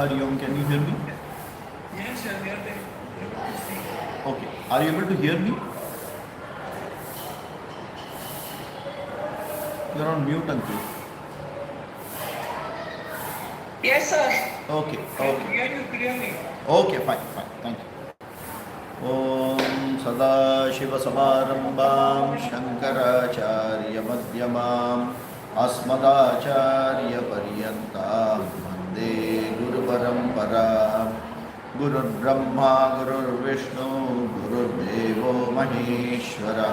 Hari Om, can you hear me? Yes, sir, we are able to see. Okay. Are you able to hear me? You're on mute, uncle. Yes, sir. Okay. I Okay. hear you clearly. Okay, fine, fine. Thank you. Om Sadashiva-Samarambam Shankaracharya-Madhyamam Asmadacharya-Paryantam Vande Guru-Paramparam Gurur Brahma Gurur Vishnu Gurur Devo Maheshwara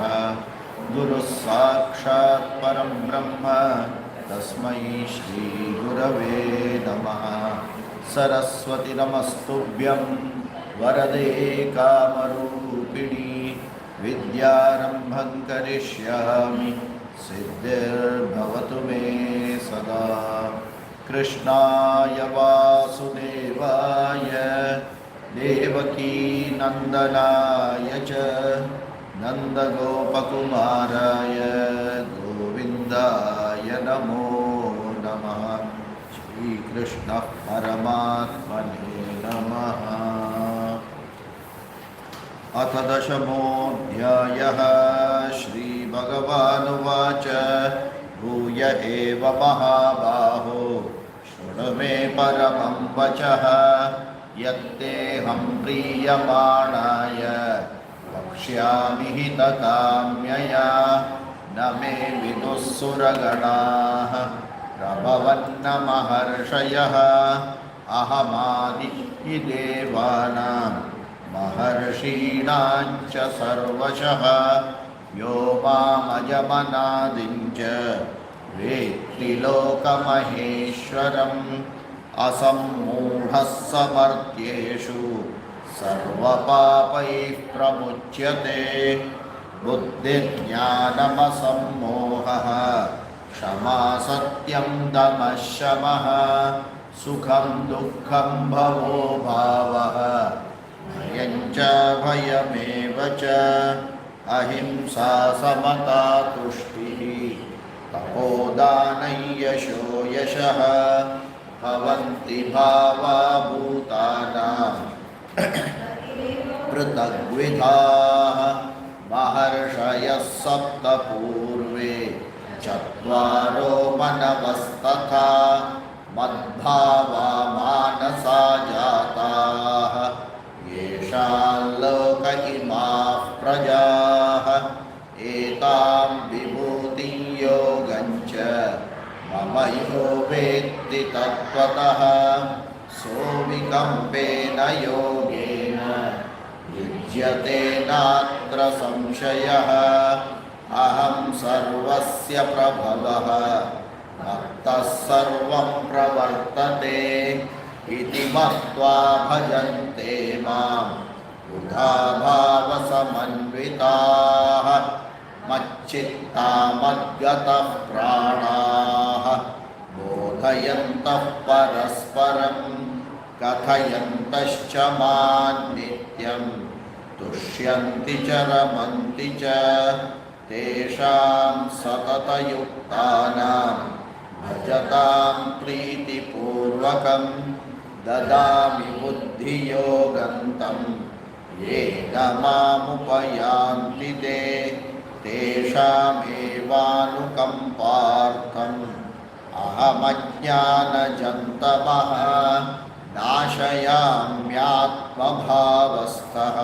Guru Sakshat Param Brahma Tasmai Shri Gurave Namaha Saraswati Namastubhyam Varade Kamarupini Vidyarambham Karishyami Siddhir Bhavatu Me Sada Krishnaya Vasudevaya Devaki Nandanaya Cha Nanda Gopakumaraya Govindaya Namo Namaha Shri Krishna Paramatmane Namaha अथ दशमोऽध्यायः श्रीभगवानुवाच भूय एव महाबाहो शृणु मे परमं वचः यत्तेऽहं प्रीयमाणाय वक्ष्यामि हितकाम्यया न मे विदुः सुरगणाः प्रभवन्न महर्षयः अहमादिः देवानां महर्षीणां च सर्वशः यो मामजमनादिं च वेत्ति लोकमहेश्वरम् असम्मूढः समर्थ्येषु सर्वपापैः प्रमुच्यते बुद्धिर्ज्ञानमसम्मोहः क्षमा सत्यं दमः शमः सुखं दुःखं भवो भावः भयं च भयमेव च अहिंसा समता तुष्टिः तपोदानं यशो यशः भवन्ति भावा भूतानां पृथग्विधाः महर्षयः सप्त पूर्वे चत्वारो मनवस्तथा मद्भावा मानसा जाताः येषां लोक इमाः प्रजाः एतां विभूतिं योगं च मम यो वेत्ति तत्त्वतः सोऽविकम्पेन योगेन युज्यते नात्र संशयः अहं सर्वस्य प्रभवः भक्तः सर्वं प्रवर्तते इति मत्वा भजन्ते मां बुधा भावसमन्विताः मच्चित्ता मद्गतः प्राणाः बोधयन्तः परस्परं कथयन्तश्च मां नित्यं तुष्यन्ति च रमन्ति च तेषां सततयुक्तानां भजतां प्रीतिपूर्वकं ददामि बुद्धियोगन्तं येन मामुपयान्ति ते तेषामेवानुकम्पार्थम् अहमज्ञानजन्तमः नाशयाम्यात्मभावस्थः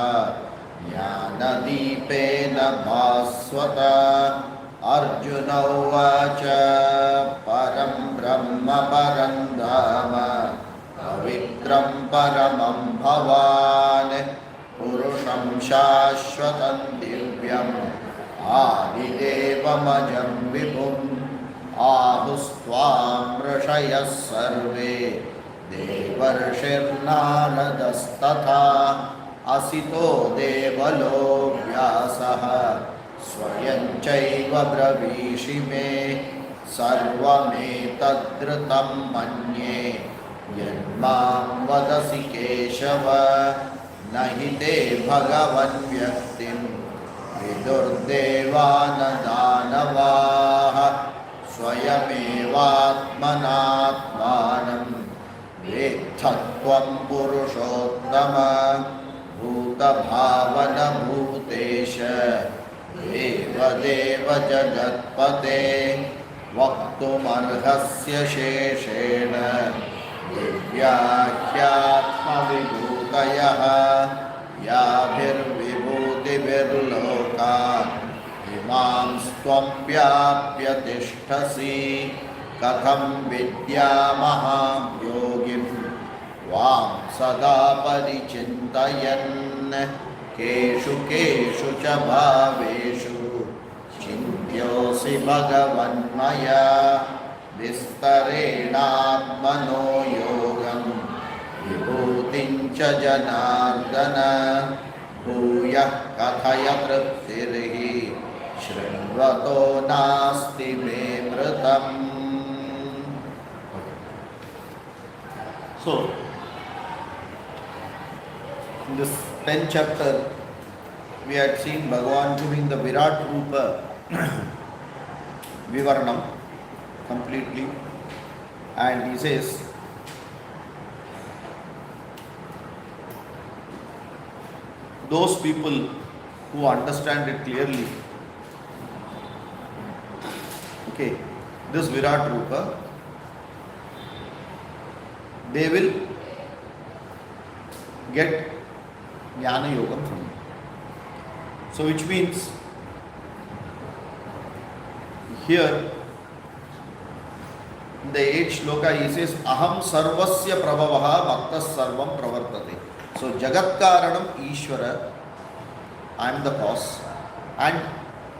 ज्ञानदीपेन भास्वत अर्जुन उवाच परं ब्रह्म परं धाम पवित्रं परमं भवान् पुरुषं शाश्वतं दिव्यम् आदिदेवमजं विभुम् आहुस्त्वां ऋषयः सर्वे देवर्षिर्नारदस्तथा असितो देवलो व्यासः स्वयं चैव ब्रवीषि मे सर्वमेतद्धृतं मन्ये यन्मां वदसि केशव न हि ते भगवन् व्यक्तिं विदुर्देवानदानवाः स्वयमेवात्मनात्मानं वेत्थत्वं पुरुषोत्तम भूतभावनभूतेश देवदेव जगत्पते वक्तुमर्हस्य शेषेण दिव्याख्यात्मविभूतयः याभिर्विभूतिभिर्लोकान् इमां त्वं व्याप्य तिष्ठसि कथं विद्यामहां योगिं वां सदा परिचिन्तयन् केषु केषु च भावेषु चिन्त्योऽसि भगवन्मया विस्तरेणात्मनो योगं विभूतिं च जनार्दन भूयः कथय तृप्तिर्हि शृण्वतो नास्ति मे मृतम्. So, in this 10th chapter, we had seen Bhagavan giving the Virat Rupa Vivaranam completely, and he says, those people who understand it clearly, okay, this Virat Rupa, they will get Jnana Yogam from it. So which means here in the 8th shloka he says aham sarvasya prabhavaha bhaktas sarvam pravartate. So jagat karanam Ishvara, I am the cause and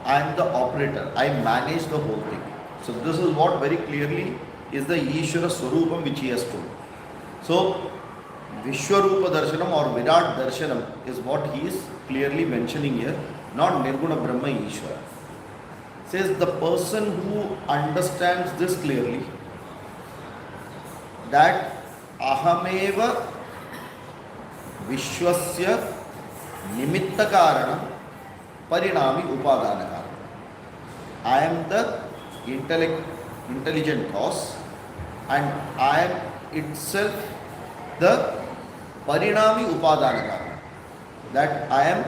I am the operator, I manage the whole thing. So this is what very clearly is the Ishvara Swarupam which he has told. So Vishwarupa Darshanam or Virat Darshanam is what he is clearly mentioning here, not Nirguna Brahma Ishvara. Says the person who understands this clearly, that ahameva Vishwasya Nimitta Karanam Parinami Upadana Karanam. I am the intelligent cause and I am itself the Parinami Upadana Karana, that I am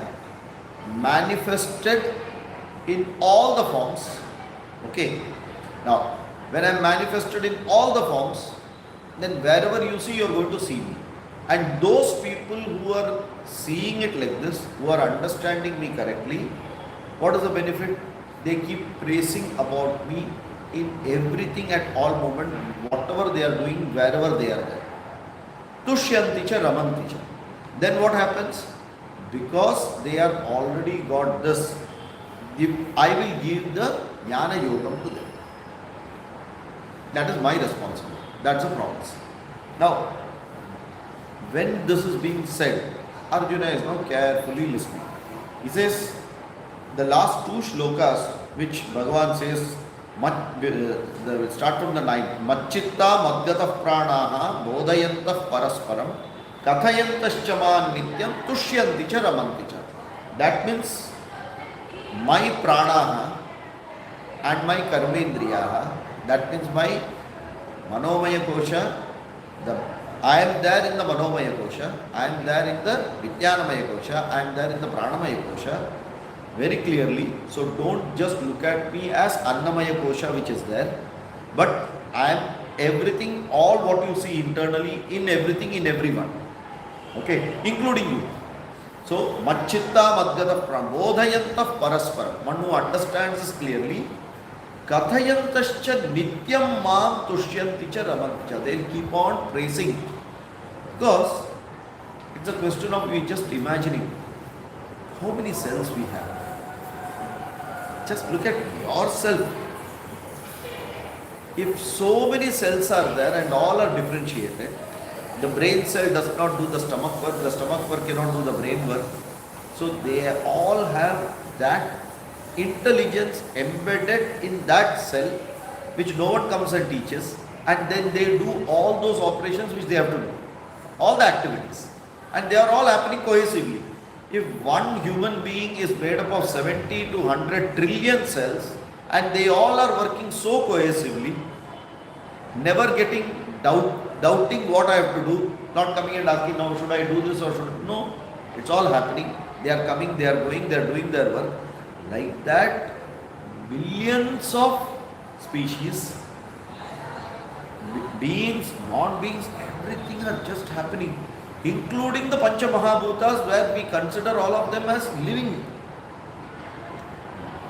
manifested in all the forms. Okay. Now, when I am manifested in all the forms, then wherever you see, you are going to see me. And those people who are seeing it like this, who are understanding me correctly, what is the benefit? They keep praising about me in everything at all moment, whatever they are doing, wherever they are there. Tushyanti cha ramanti cha. Then what happens? Because they are already got this, I will give the Jnana Yogam to them. That is my responsibility. That's a promise. Now, when this is being said, Arjuna is now carefully listening. He says, the last two shlokas which Bhagavan says, start from the 9th. Macchitta madhyatah pranaha bodhayantah parasparam kathayantaschaman nityam tushyanti cha ramanti cha. That means my pranaha and my karmendriyaha, that means my manomaya kosha, I am there in the manomaya kosha, I am there in the vijnanamaya kosha, I am there in the pranamaya kosha, very clearly. So don't just look at me as Annamaya Kosha which is there, but I am everything, all what you see internally, in everything, in everyone. Okay, including you. So, Macchitta Madhyata Prabodhayantah Parasparam. One who understands this clearly, Kathayantascha Nityam Mam Tushyanticha Ramanticha. They'll keep on praising. Because it's a question of we just imagining how many cells we have. Just look at yourself. If so many cells are there and all are differentiated, the brain cell does not do the stomach work cannot do the brain work. So they all have that intelligence embedded in that cell which no one comes and teaches, and then they do all those operations which they have to do, all the activities, and they are all happening cohesively. If one human being is made up of 70 to 100 trillion cells and they all are working so cohesively, never getting doubt doubting what I have to do, not coming and asking now should I do this or should no, it's all happening. They are coming, they are going, they are doing their work. Like that, billions of species, beings, non-beings, everything are just happening, including the Pancha Mahabhutas, where we consider all of them as living.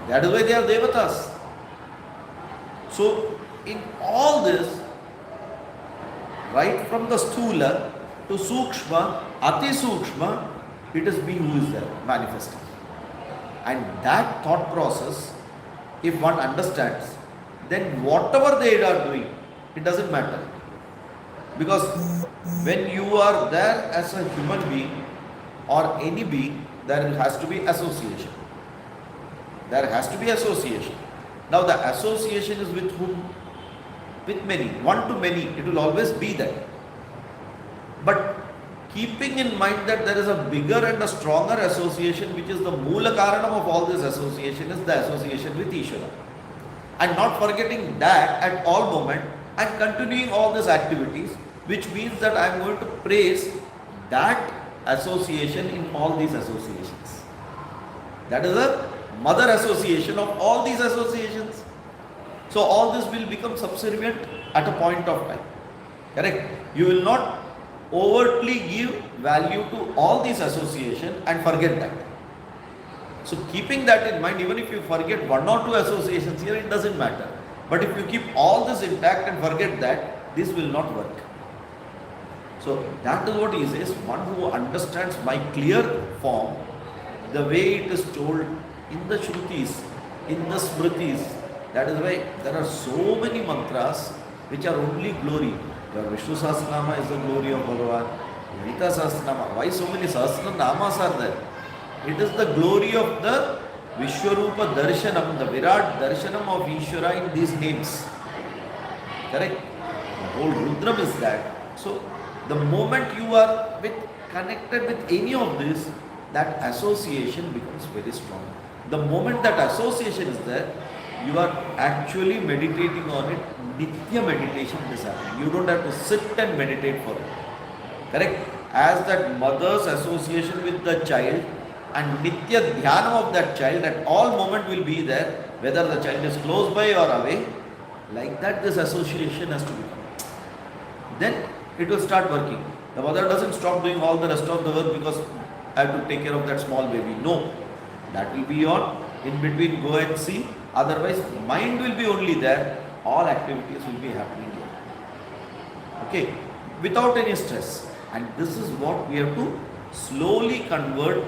That is why they are devatas. So, in all this, right from the Stula to Sukshma, Ati Sukshma, it is me who is there manifesting. And that thought process, if one understands, then whatever they are doing, it doesn't matter. Because when you are there as a human being or any being, there has to be association. There has to be association. Now the association is with whom? With many. One to many, it will always be there. But keeping in mind that there is a bigger and a stronger association, which is the Moola Karanam of all this association, is the association with Ishvara. And not forgetting that at all moment and continuing all these activities, which means that I am going to praise that association in all these associations. That is a mother association of all these associations. So all this will become subservient at a point of time. Correct? You will not overtly give value to all these associations and forget that. So keeping that in mind, even if you forget one or two associations here, it doesn't matter. But if you keep all this intact and forget that, this will not work. So that is what he says, one who understands my clear form, the way it is told in the Shrutis, in the Smritis. That is why there are so many mantras which are only glory. Your Vishnu Sahasranama is the glory of Bhagavan. Gita Sahasranama. Why so many Sahasranamas are there? It is the glory of the Vishwarupa Darshanam, the Virat Darshanam of Ishvara in these names. Correct? The whole Rudram is that. So, the moment you are connected with any of this, that association becomes very strong. The moment that association is there, you are actually meditating on it. Nitya meditation is happening. You don't have to sit and meditate for it. Correct? As that mother's association with the child and Nitya Dhyanam of that child at all moment will be there, whether the child is close by or away. Like that, this association has to become. Then it will start working. The mother doesn't stop doing all the rest of the work because I have to take care of that small baby. No. That will be on. In between, go and see. Otherwise, mind will be only there. All activities will be happening here. Okay. Without any stress. And this is what we have to slowly convert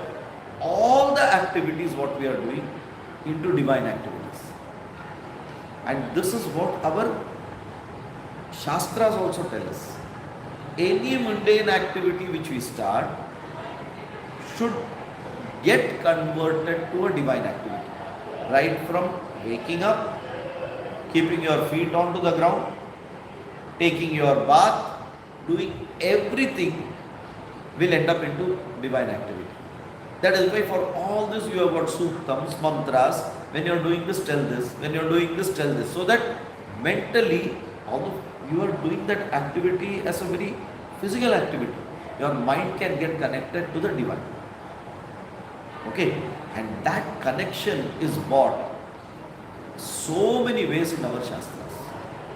all the activities what we are doing into divine activities. And this is what our Shastras also tell us. Any mundane activity which we start should get converted to a divine activity. Right from waking up, keeping your feet onto the ground, taking your bath, doing everything will end up into divine activity. That is why for all this you have got suktams, mantras. When you are doing this, tell this. When you are doing this, tell this. So that mentally, although you are doing that activity as a very physical activity, your mind can get connected to the divine. Okay, and that connection is brought so many ways in our Shastras.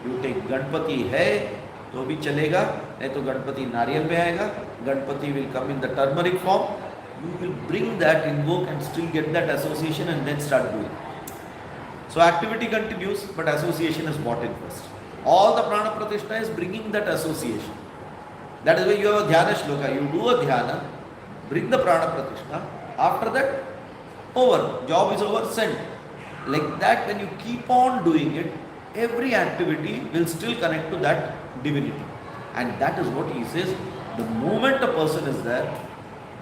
You take Ganpati hai, तो भी चलेगा, नहीं तो गणपति नारियल में आएगा, Ganpati will come in the turmeric form. You will bring that, invoke and still get that association and then start doing. So activity continues, but association is brought in first. All the prana pratishtha is bringing that association. That is why you have a dhyana shloka. You do a dhyana, bring the prana pratishtha. After that, over. Job is over, send. Like that, when you keep on doing it, every activity will still connect to that divinity. And that is what he says. The moment a person is there,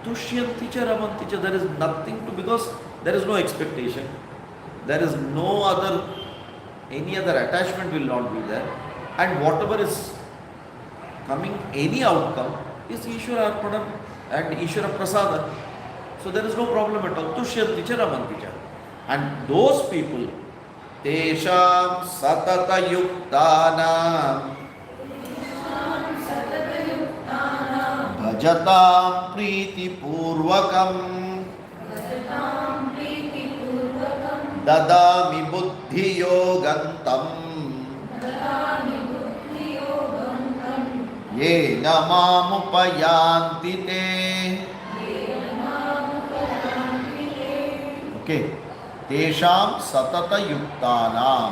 tushyanti cha ramanti cha, there is nothing to, because there is no expectation. There is no other, any other attachment will not be there. And whatever is coming, any outcome, is Ishvara Arpanam and Ishvara Prasada. So there is no problem at all. Tushyanti cha ramanti cha. And those people, Tesham Satata Yuktanam भजतां प्रीतिपूर्वकं ददामि बुद्धियोगं येन मामुपयान्ति ते. Okay, तेषां सततयुक्तानां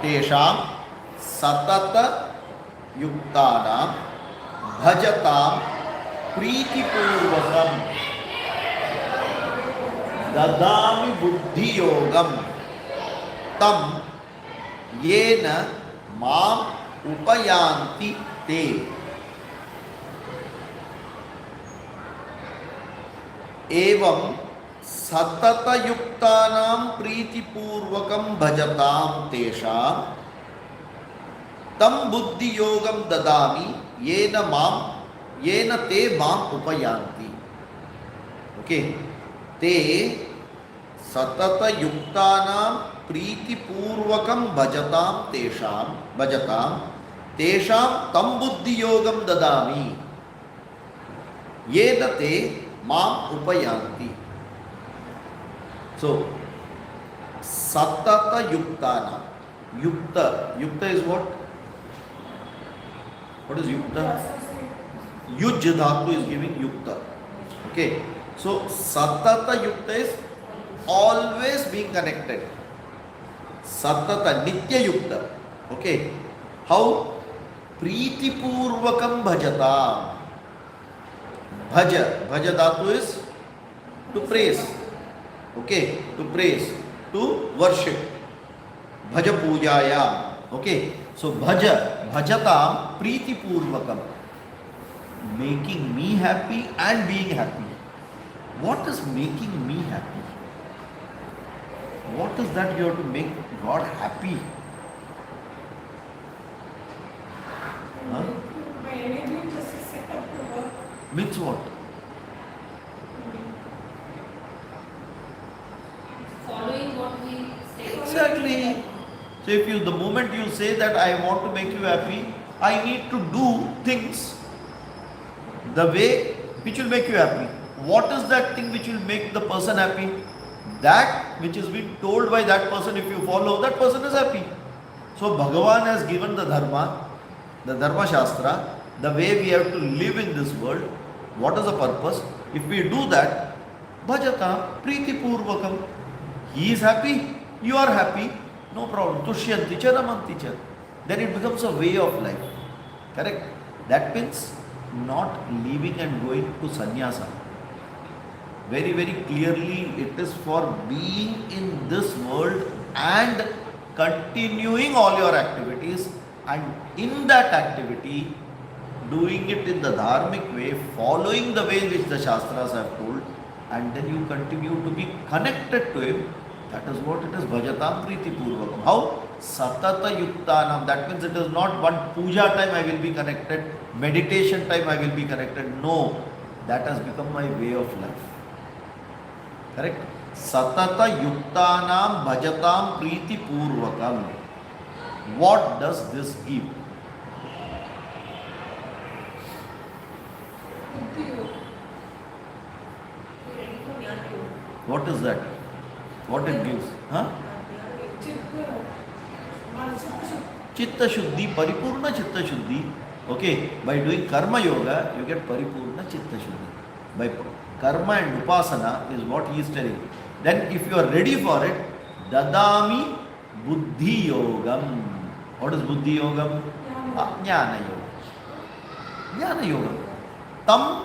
तेषां सततयुक्तानां भजतां प्रीतिपूर्वकं ददामि बुद्धियोगं तं येन माम् उपयान्ति ते. एवं सततयुक्तानां प्रीतिपूर्वकं भजतां तेषां तं बुद्धियोगं ददामि येन ते माम् उपयान्ति. ओके, ते सततयुक्तानां प्रीतिपूर्वकं भजतां तेषां तं बुद्धियोगं ददामि येन ते माम् उपयान्ति. So, satata yukta is what? What is yukta? Yuj dhatu is giving yukta. Okay, so satata yukta is always being connected. Satata nitya yukta. Okay, how? Preeti purvakam bhajatam. Bhaja dhatu is to praise. Okay, to praise, to worship. Bhaja pujaya. Okay, so bhajatam preeti purvakam, making me happy and being happy. What is making me happy? What is that you have to make God happy? Huh? Means what? Following what we say. Exactly. So if you, the moment you say that I want to make you happy, I need to do things the way which will make you happy. What is that thing which will make the person happy? That which is being told by that person, if you follow, that person is happy. So Bhagavan has given the Dharma Shastra, the way we have to live in this world. What is the purpose? If we do that, bhajata priti purvakam, he is happy, you are happy, no problem. Tushyanti cha ramanti cha. Then it becomes a way of life. Correct? That means not leaving and going to sannyasa. Very, very clearly it is for being in this world and continuing all your activities, and in that activity doing it in the dharmic way, following the way which the Shastras have told, and then you continue to be connected to him. That is what it is, bhajatam priti purvakam. How? Satata yuktanam. That means it is not one puja time I will be connected, meditation time I will be connected. No, that has become my way of life. Correct? Satata yuktanam bhajatam priti purvakam. What does this give? What is that? What it gives? Huh? Chitta Shuddhi, Paripurna Chitta Shuddhi. Okay, by doing Karma Yoga, you get Paripurna Chitta Shuddhi. By Karma and Upasana is what he is telling. Then if you are ready for it, Dadami Buddhi Yogam. What is Buddhi Yogam? Jnana Yogam. Jnana Yogam. Tam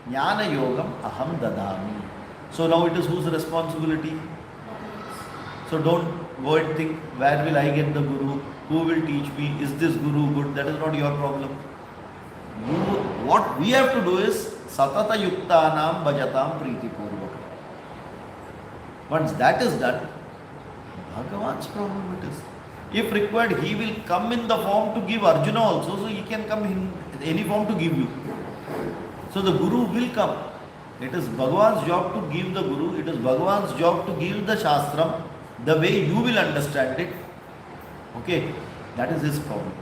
Jnana Yogam Aham Dadami. So now it is whose responsibility? So don't go and think, where will I get the Guru? Who will teach me? Is this Guru good? That is not your problem. What we have to do is Satata Yuktanam Bhajatam Priti Purvakam. Once that is done, Bhagavan's problem it is. If required, he will come in the form to give Arjuna also, so he can come in any form to give you. So the Guru will come. It is Bhagavan's job to give the Guru, it is Bhagavan's job to give the Shastram the way you will understand it. Okay, that is his problem.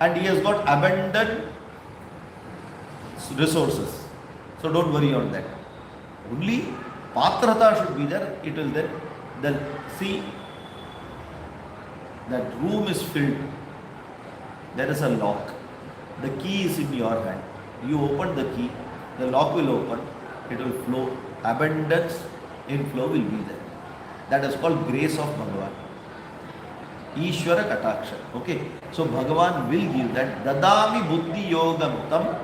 and he has got abundant resources. So don't worry on that. Only patrata should be there. It will then see that room is filled. There is a lock. The key is in your hand. You open the key, the lock will open, it will flow. Abundance inflow will be there. That is called grace of Bhagavan. Ishvara Kataksha. Okay. So Bhagavan will give that. Dadami buddhi yogam tam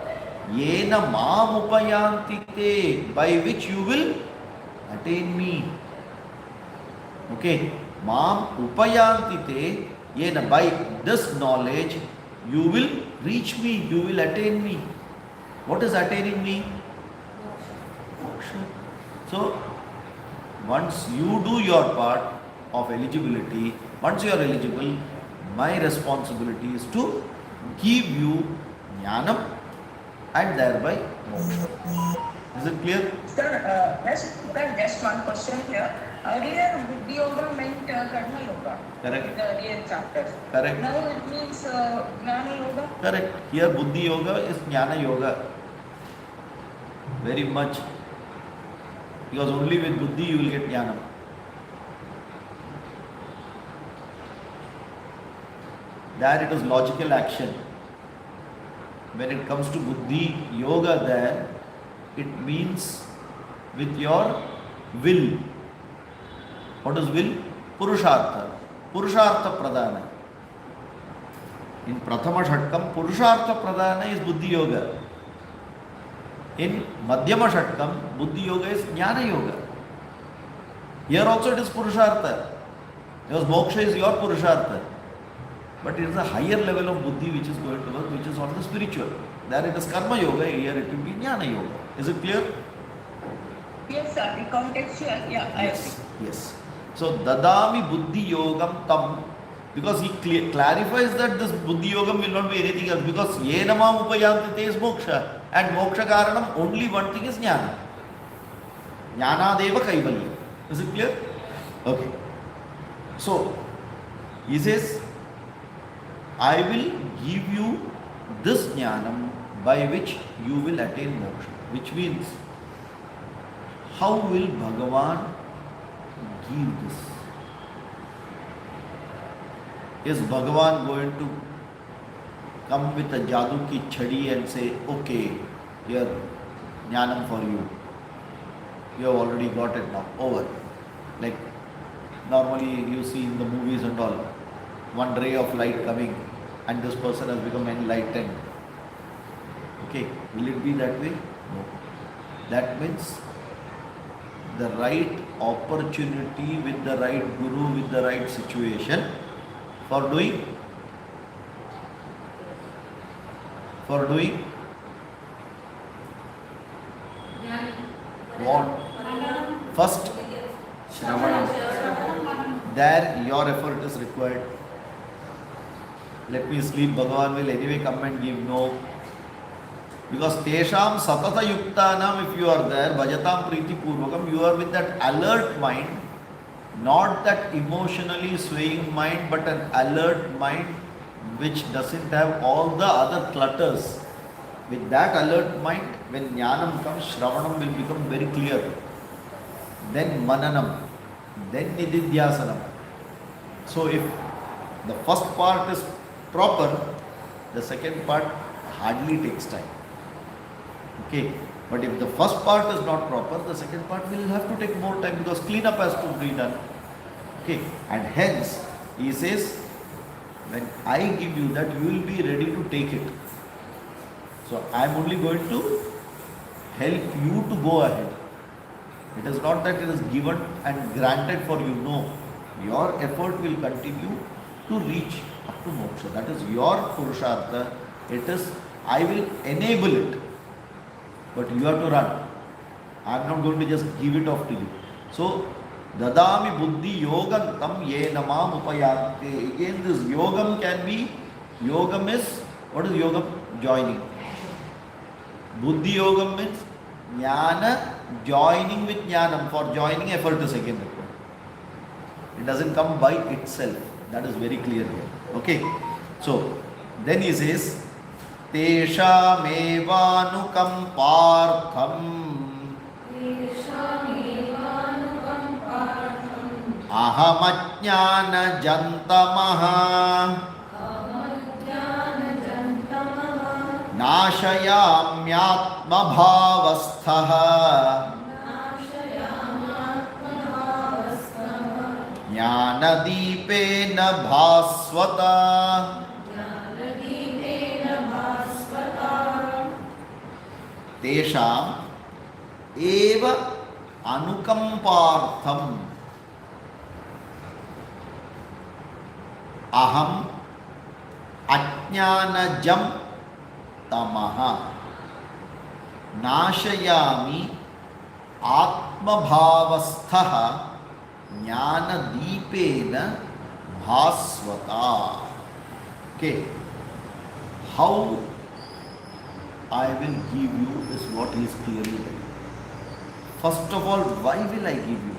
yena mam upayanti te, by which you will attain me. Okay. Mam upayanti te, yena, by this knowledge you will reach me, you will attain me. What is attaining me? Moksha. So once you do your part of eligibility, once you are eligible, my responsibility is to give you jnanam and thereby moksha. Is it clear? Sir, just one question here. Earlier, Buddhi Yoga meant Karma Yoga. Correct. In the earlier chapters. Correct. Now it means Jnana Yoga. Correct. Here Buddhi Yoga is Jnana Yoga. Very much. Because only with Buddhi you will get Jnanam. There it is logical action. When it comes to Buddhi Yoga, there it means with your will. What is will? Purushartha. Purushartha Pradhana. In Prathama Shatkam, Purushartha Pradhana is Buddhi Yoga. In Madhyama Shatkam, Buddhi Yoga is Jnana Yoga. Here also it is Purushartha. Because moksha is your Purushartha. But it is a higher level of Buddhi which is going to work, which is on the spiritual. There it is Karma Yoga, here it will be Jnana Yoga. Is it clear? Yes, sir. The contextual, yeah, I agree. Yes. So, Dadami Buddhi Yogam Tam, because he clarifies that this Buddhi Yogam will not be anything else, because Yenamam Upayantite is moksha, and moksha karanam, only one thing is Jnana. Jnana Deva Kaivalya. Is it clear? Okay. So, he says, I will give you this Jnanam by which you will attain moksha. Which means, how will Bhagavan give this? Is Bhagavan going to come with a jadoo ki chhadi and say, okay, here, jnanam for you. You have already got it now, over. Like normally you see in the movies and all, one ray of light coming and this person has become enlightened. Okay, will it be that way? No. That means the right opportunity with the right guru, with the right situation for doing what? First, Shravanam. There your effort is required. Let me sleep, Bhagavan will anyway come and give no. Because Tesham Satata Yuktanam, if you are there, Bhajatam Priti Purvakam, you are with that alert mind, not that emotionally swaying mind, but an alert mind which doesn't have all the other clutters. With that alert mind, when Jnanam comes, Shravanam will become very clear. Then Mananam, then Nididhyasanam. So if the first part is proper, the second part hardly takes time. Okay, but if the first part is not proper, the second part will have to take more time because cleanup has to be done. Okay, and hence he says, when I give you that, you will be ready to take it. So I am only going to help you to go ahead. It is not that it is given and granted for you. No, your effort will continue to reach up to moksha. That is your purushartha. It is, I will enable it. But you have to run. I am not going to just give it off to you. So, Dadami Buddhi Yogam Tam Ye Namam Upayate. Again, this Yogam can be, Yogam is, what is Yogam? Joining. Buddhi Yogam means Jnana joining with Jnanam. For joining, effort is again required. It doesn't come by itself. That is very clear here. Okay. So, Then he says, Teshamevanukampartham ahamajnanajantamaha नाशयाम्यात्मभावस्थः ज्ञानदीपेन भास्वता. तेषाम् एव अनुकंपार्थम अहम अज्ञानजं तमः नाशयामि आत्मभावस्थः ज्ञानदीपेन भास्वता. Okay, how I will give you is what he is clearly telling. First of all, why will I give you?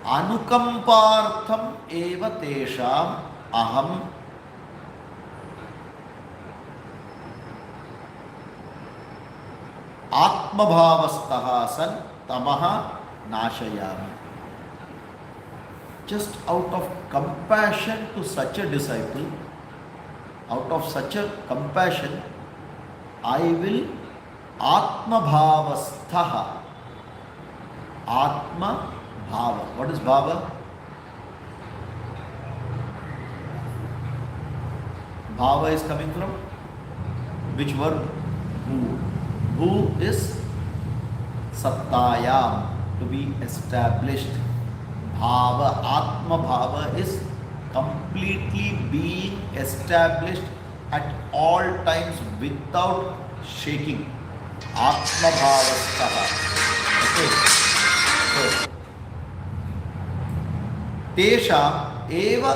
Anukampartham eva tesham aham atmabhavastaha san tamaha nashayami. Just out of compassion to such a disciple, out of such a compassion, I will atmabhavastaha. Atma bhava. What is bhava? Bhava is coming from which verb? Bhu. Bhu is sattayam, to be established. Bhava, Atma Bhava is completely being established at all times without shaking. Atma Bhavastaha. Okay. So, Tesha eva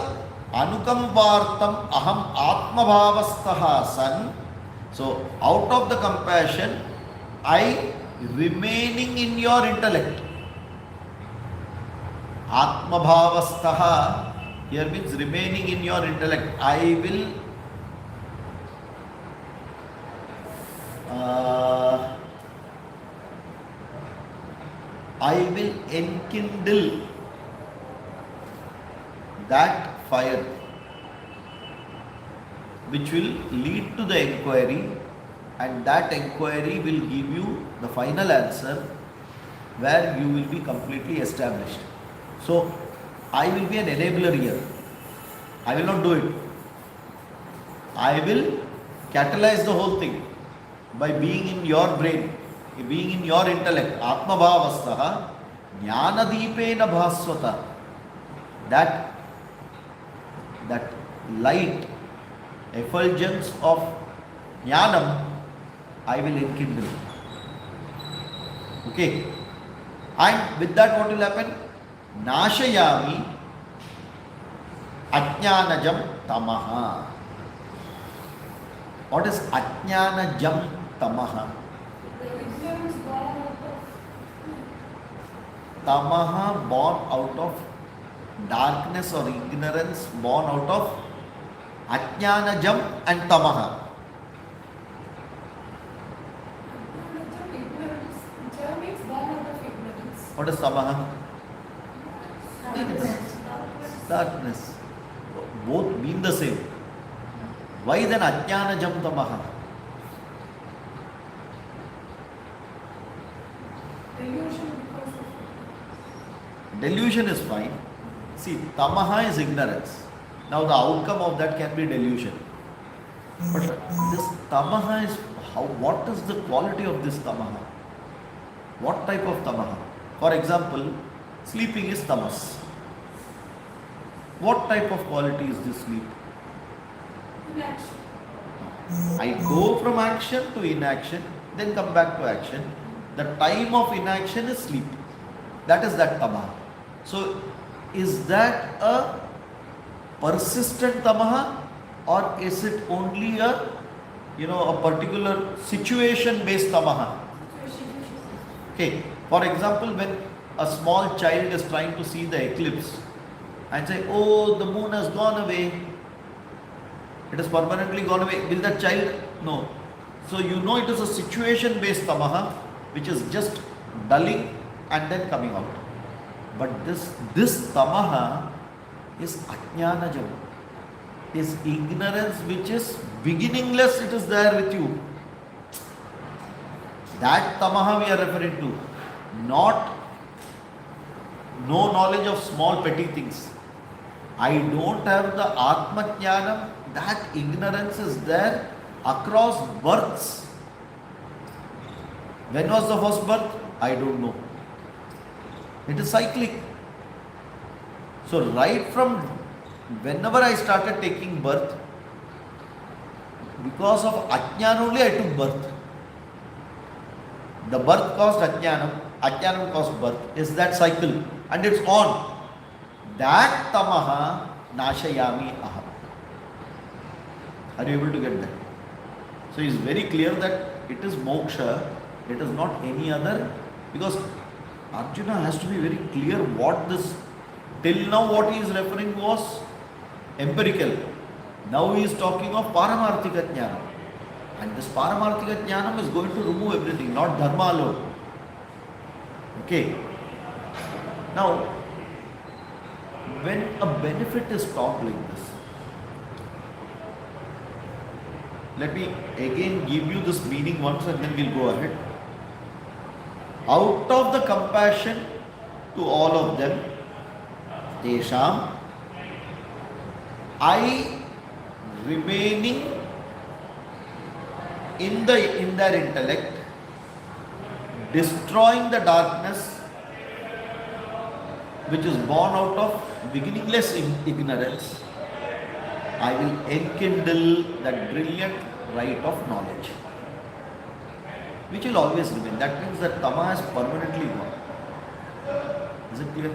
anukampartam aham Atma Bhavastaha san. So, out of the compassion, I remaining in your intellect. Atmabhavastaha here means remaining in your intellect. I will enkindle that fire which will lead to the enquiry, and that enquiry will give you the final answer where you will be completely established. So, I will be an enabler here. I will not do it. I will catalyze the whole thing by being in your brain, being in your intellect. Atma bhavastaha jnanadipena bhaswata. That light, effulgence of jnanam, I will enkindle. Okay. And with that, what will happen? Nashayami ajnanajam tamaha. What is ajnanajam tamaha? Tamaha, born out of darkness or ignorance, born out of ajnanajam and tamaha. What is tamaha? Darkness. Both mean the same. Why then ajnanajam tamaha? Delusion is fine. See, tamaha is ignorance. Now the outcome of that can be delusion. But this tamaha is how? What is the quality of this tamaha? What type of tamaha? For example, sleeping is tamas. What type of quality is this sleep? Inaction. I go from action to inaction, then come back to action. The time of inaction is sleep. That is that tamaha. So, is that a persistent tamaha, or is it only a particular situation based tamaha? Okay. For example, when a small child is trying to see the eclipse and say, oh, the moon has gone away, It has permanently gone away. Will that child? No. So you know it is a situation based tamaha which is just dulling and then coming out. But this tamaha is ajnanajam, is ignorance which is beginningless, it is there with you. That tamaha we are referring to, not no knowledge of small petty things. I don't have the Atma Jnanam, that ignorance is there across births. When was the first birth? I don't know. It is cyclic. So right from whenever I started taking birth, because of Ajnana only I took birth. The birth caused Ajnanam, Ajnanam caused birth. Is that cycle? And it's on. That tamaha nashayami aham. Are you able to get that? So it's very clear that it is moksha, it is not any other, because Arjuna has to be very clear what this, till now what he is referring was empirical. Now he is talking of Paramarthika Jnana. And this Paramarthika Jnanam is going to remove everything, not dharma alone. Okay. Now, when a benefit is taught like this, let me again give you this meaning once and then we'll go ahead. Out of the compassion to all of them, Tesham, I remaining in their intellect, destroying the darkness which is born out of beginningless ignorance, I will enkindle that brilliant light of knowledge, which will always remain. That means that tama has permanently gone. Is it clear?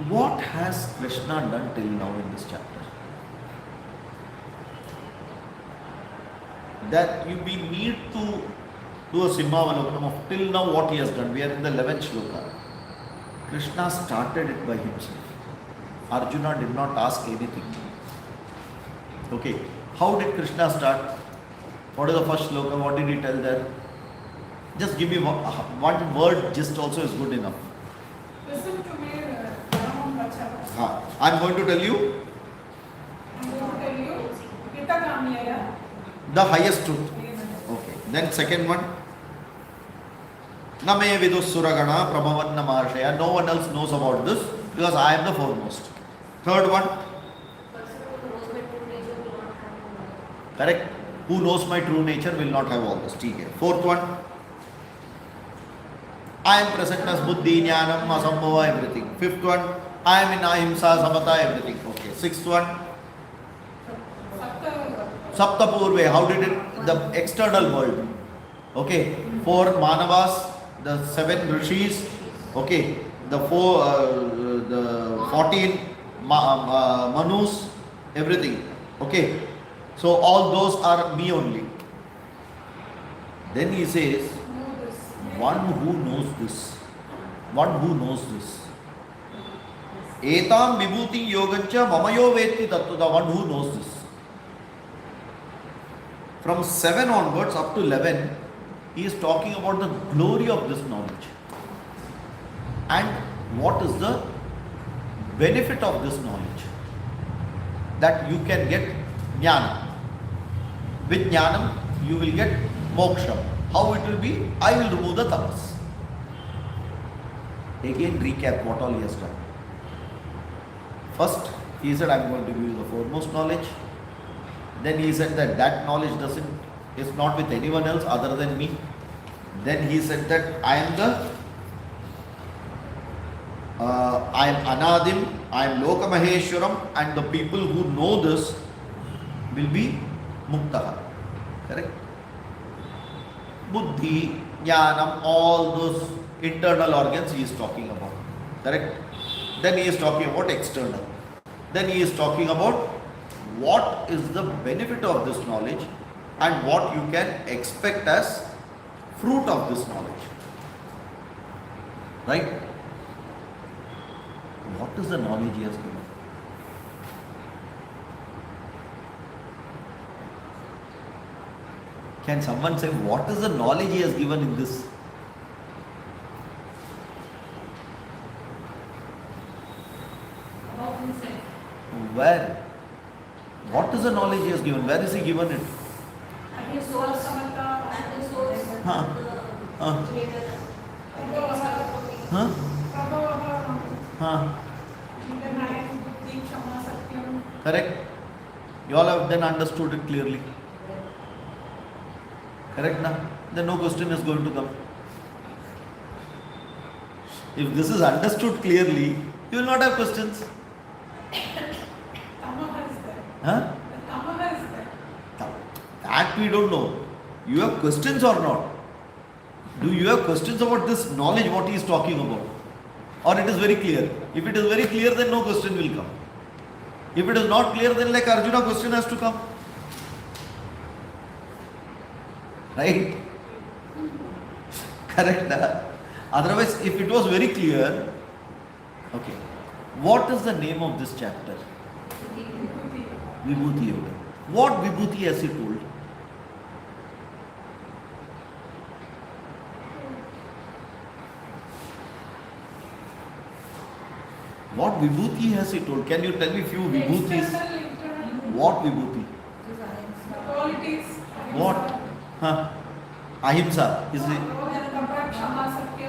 What has Krishna done till now in this chapter? That we need to do a Simhavalokanam of till now what he has done. We are in the 11th shloka. Krishna started it by himself. Arjuna did not ask anything. Okay. How did Krishna start? What is the first shloka? What did he tell there? Just give me one word, just also is good enough. Listen to me, Paramam Vachava. I am going to tell you I'm going to tell you, Hitakamyaya. the highest truth. Okay. Then second one. Name vidussuragana prabhavanna mahashaya. No one else knows about this because I am the foremost. Third one. Correct. Who knows my true nature will not have all this. Fourth one. I am present as buddhi, jnanam, asambhava, everything. Fifth one. I am in ahimsa, samata, everything. Okay. Sixth one. Saptapurve. How did it? The external world. Okay. 4 manavas. The 7 rishis. Okay. The 14 manus. Everything. Okay. So all those are me only. Then he says, one who knows this. One who knows this. Etam vibhuti yogancha mamayo veti tattu. The one who knows this. From 7 onwards up to 11, he is talking about the glory of this knowledge. And what is the benefit of this knowledge? That you can get jnana. With jnanam, you will get moksha. How it will be? I will remove the tamas. Again, recap what all he has done. First, he said, I am going to give you the foremost knowledge. Then he said that that knowledge is not with anyone else other than me. Then he said that I am Anadim, I am Lokamaheshwaram, and the people who know this will be Muktaha. Correct? Buddhi, Jnanam, all those internal organs he is talking about. Correct? Then he is talking about external. Then he is talking about what is the benefit of this knowledge and what you can expect as fruit of this knowledge. Right? What is the knowledge he has given? Can someone say what is the knowledge he has given in this? About himself. Where? What is the knowledge he has given? Where is he given it? And his soul samatha and his soul Huh? Huh? Huh? Huh? Correct? You all have then understood it clearly. Correct now? Then no question is going to come. If this is understood clearly, you will not have questions. Huh? That we don't know. You have questions or not? Do you have questions about this knowledge, what he is talking about? Or it is very clear? If it is very clear, then no question will come. If it is not clear, then like Arjuna, question has to come. Right? Correct? Huh? Otherwise, if it was very clear, okay. What is the name of this chapter? Vibhuti Yoga. What Vibhuti has he told? What Vibhuti has he told? Can you tell me few Vibhutis? What Vibhuti? Qualities. What? Huh? Ahimsa. Is it?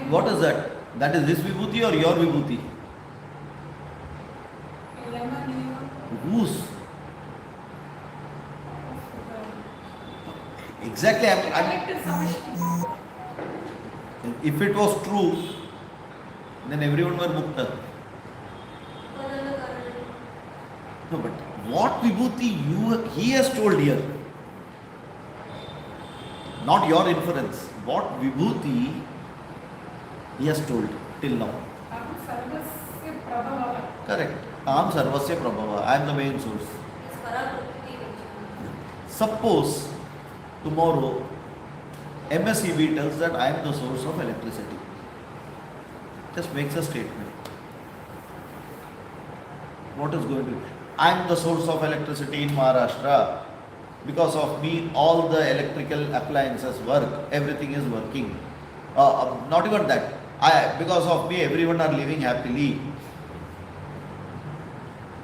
What is that? That is this Vibhuti or your Vibhuti? Whose? Exactly. If it was true, then everyone were mukta. No, but what Vibhuti he has told here? Not your inference. What Vibhuti he has told till now. Correct. Aham sarvasya prabhava. I am the main source. Suppose tomorrow MSEB tells that I am the source of electricity. Just makes a statement. What is going to be? I am the source of electricity in Maharashtra. Because of me, all the electrical appliances work. Everything is working. Not even that. Because of me, everyone are living happily.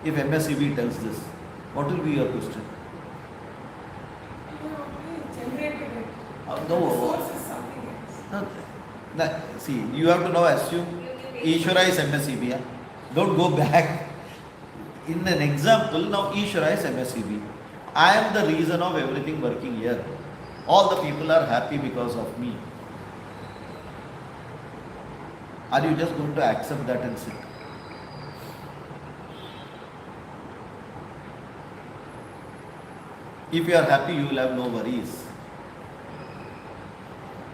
If MSEB tells this, what will be your question? No. See, you have to now assume Ishvara is MSEB. Yeah? Don't go back. In an example, now Ishvara is MSEB. I am the reason of everything working here. All the people are happy because of me. Are you just going to accept that and sit? If you are happy, you will have no worries.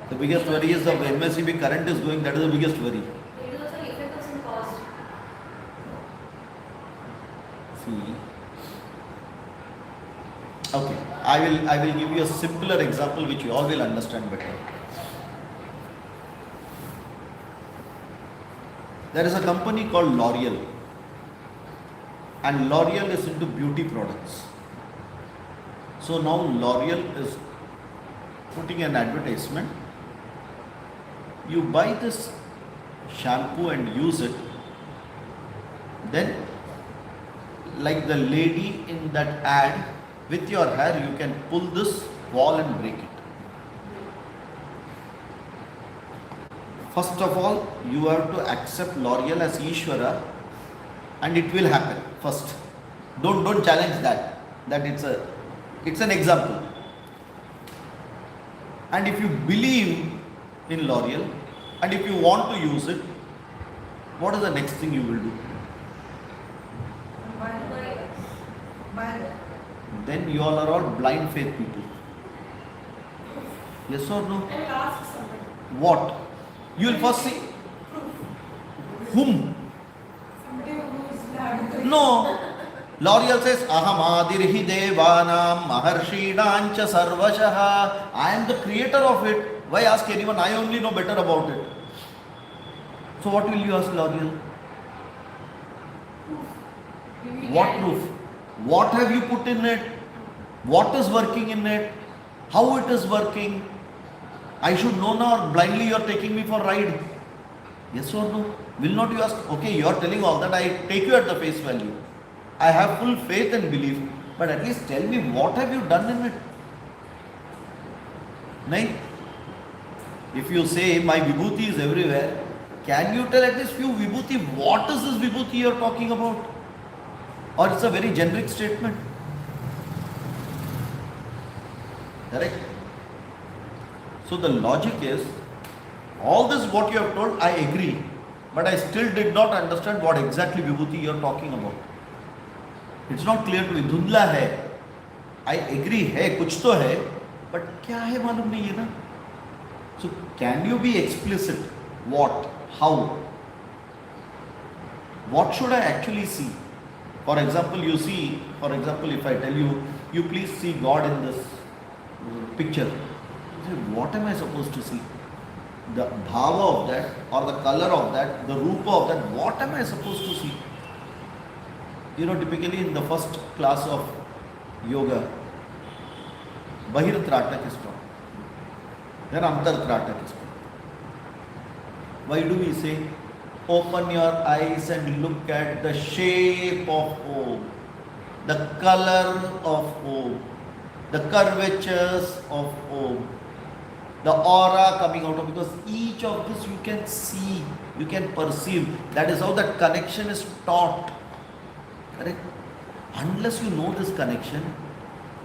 The biggest worry is the MSEB current is going, that is the biggest worry. It is also an effect of some cost. See. Okay, I will give you a simpler example which you all will understand better. There is a company called L'Oreal, and L'Oreal is into beauty products. So now L'Oreal is putting an advertisement. You buy this shampoo and use it, then like the lady in that ad, with your hair you can pull this wall and break it. First of all, you have to accept L'Oreal as Ishvara, and it will happen first. Don't challenge that. That it's an example. And if you believe in L'Oreal and if you want to use it, what is the next thing you will do? Then you all are all blind faith people. Yes or no? I will ask somebody. What? You will first see whom? Somebody who is the No. L'Oreal says, Aham adirhi devanam maharshinancha sarvashaha. I am the creator of it. Why ask anyone? I only know better about it. So what will you ask L'Oreal? What proof? What have you put in it? What is working in it? how it is working. I should know now, or blindly you are taking me for a ride. Yes or no? Will not you ask, okay, you are telling all that, I take you at the face value. I have full faith and belief, but at least tell me what have you done in it? Nahin? If you say my vibhuti is everywhere, can you tell at least few vibhuti, what is this vibhuti you are talking about? Or it's a very generic statement. Correct? So the logic is, all this what you have told, I agree, but I still did not understand what exactly vibhuti you are talking about. It's not clear to me. धुंधला है. I agree है, कुछ तो है, but क्या है मालूम नहीं है ना. So can you be explicit? What? How? What should I actually see? For example, you see, if I tell you, you please see God in this picture. You say, what am I supposed to see? The bhava of that, or the color of that, the rupa of that, what am I supposed to see? You know, typically in the first class of yoga, Bahir Tratak is taught. Then Antar Tratak is taught. Why do we say, open your eyes and look at the shape of Om, the color of Om, the curvatures of Om, the aura coming out of, because each of this you can see, you can perceive. That is how that connection is taught. Correct? Unless you know this connection,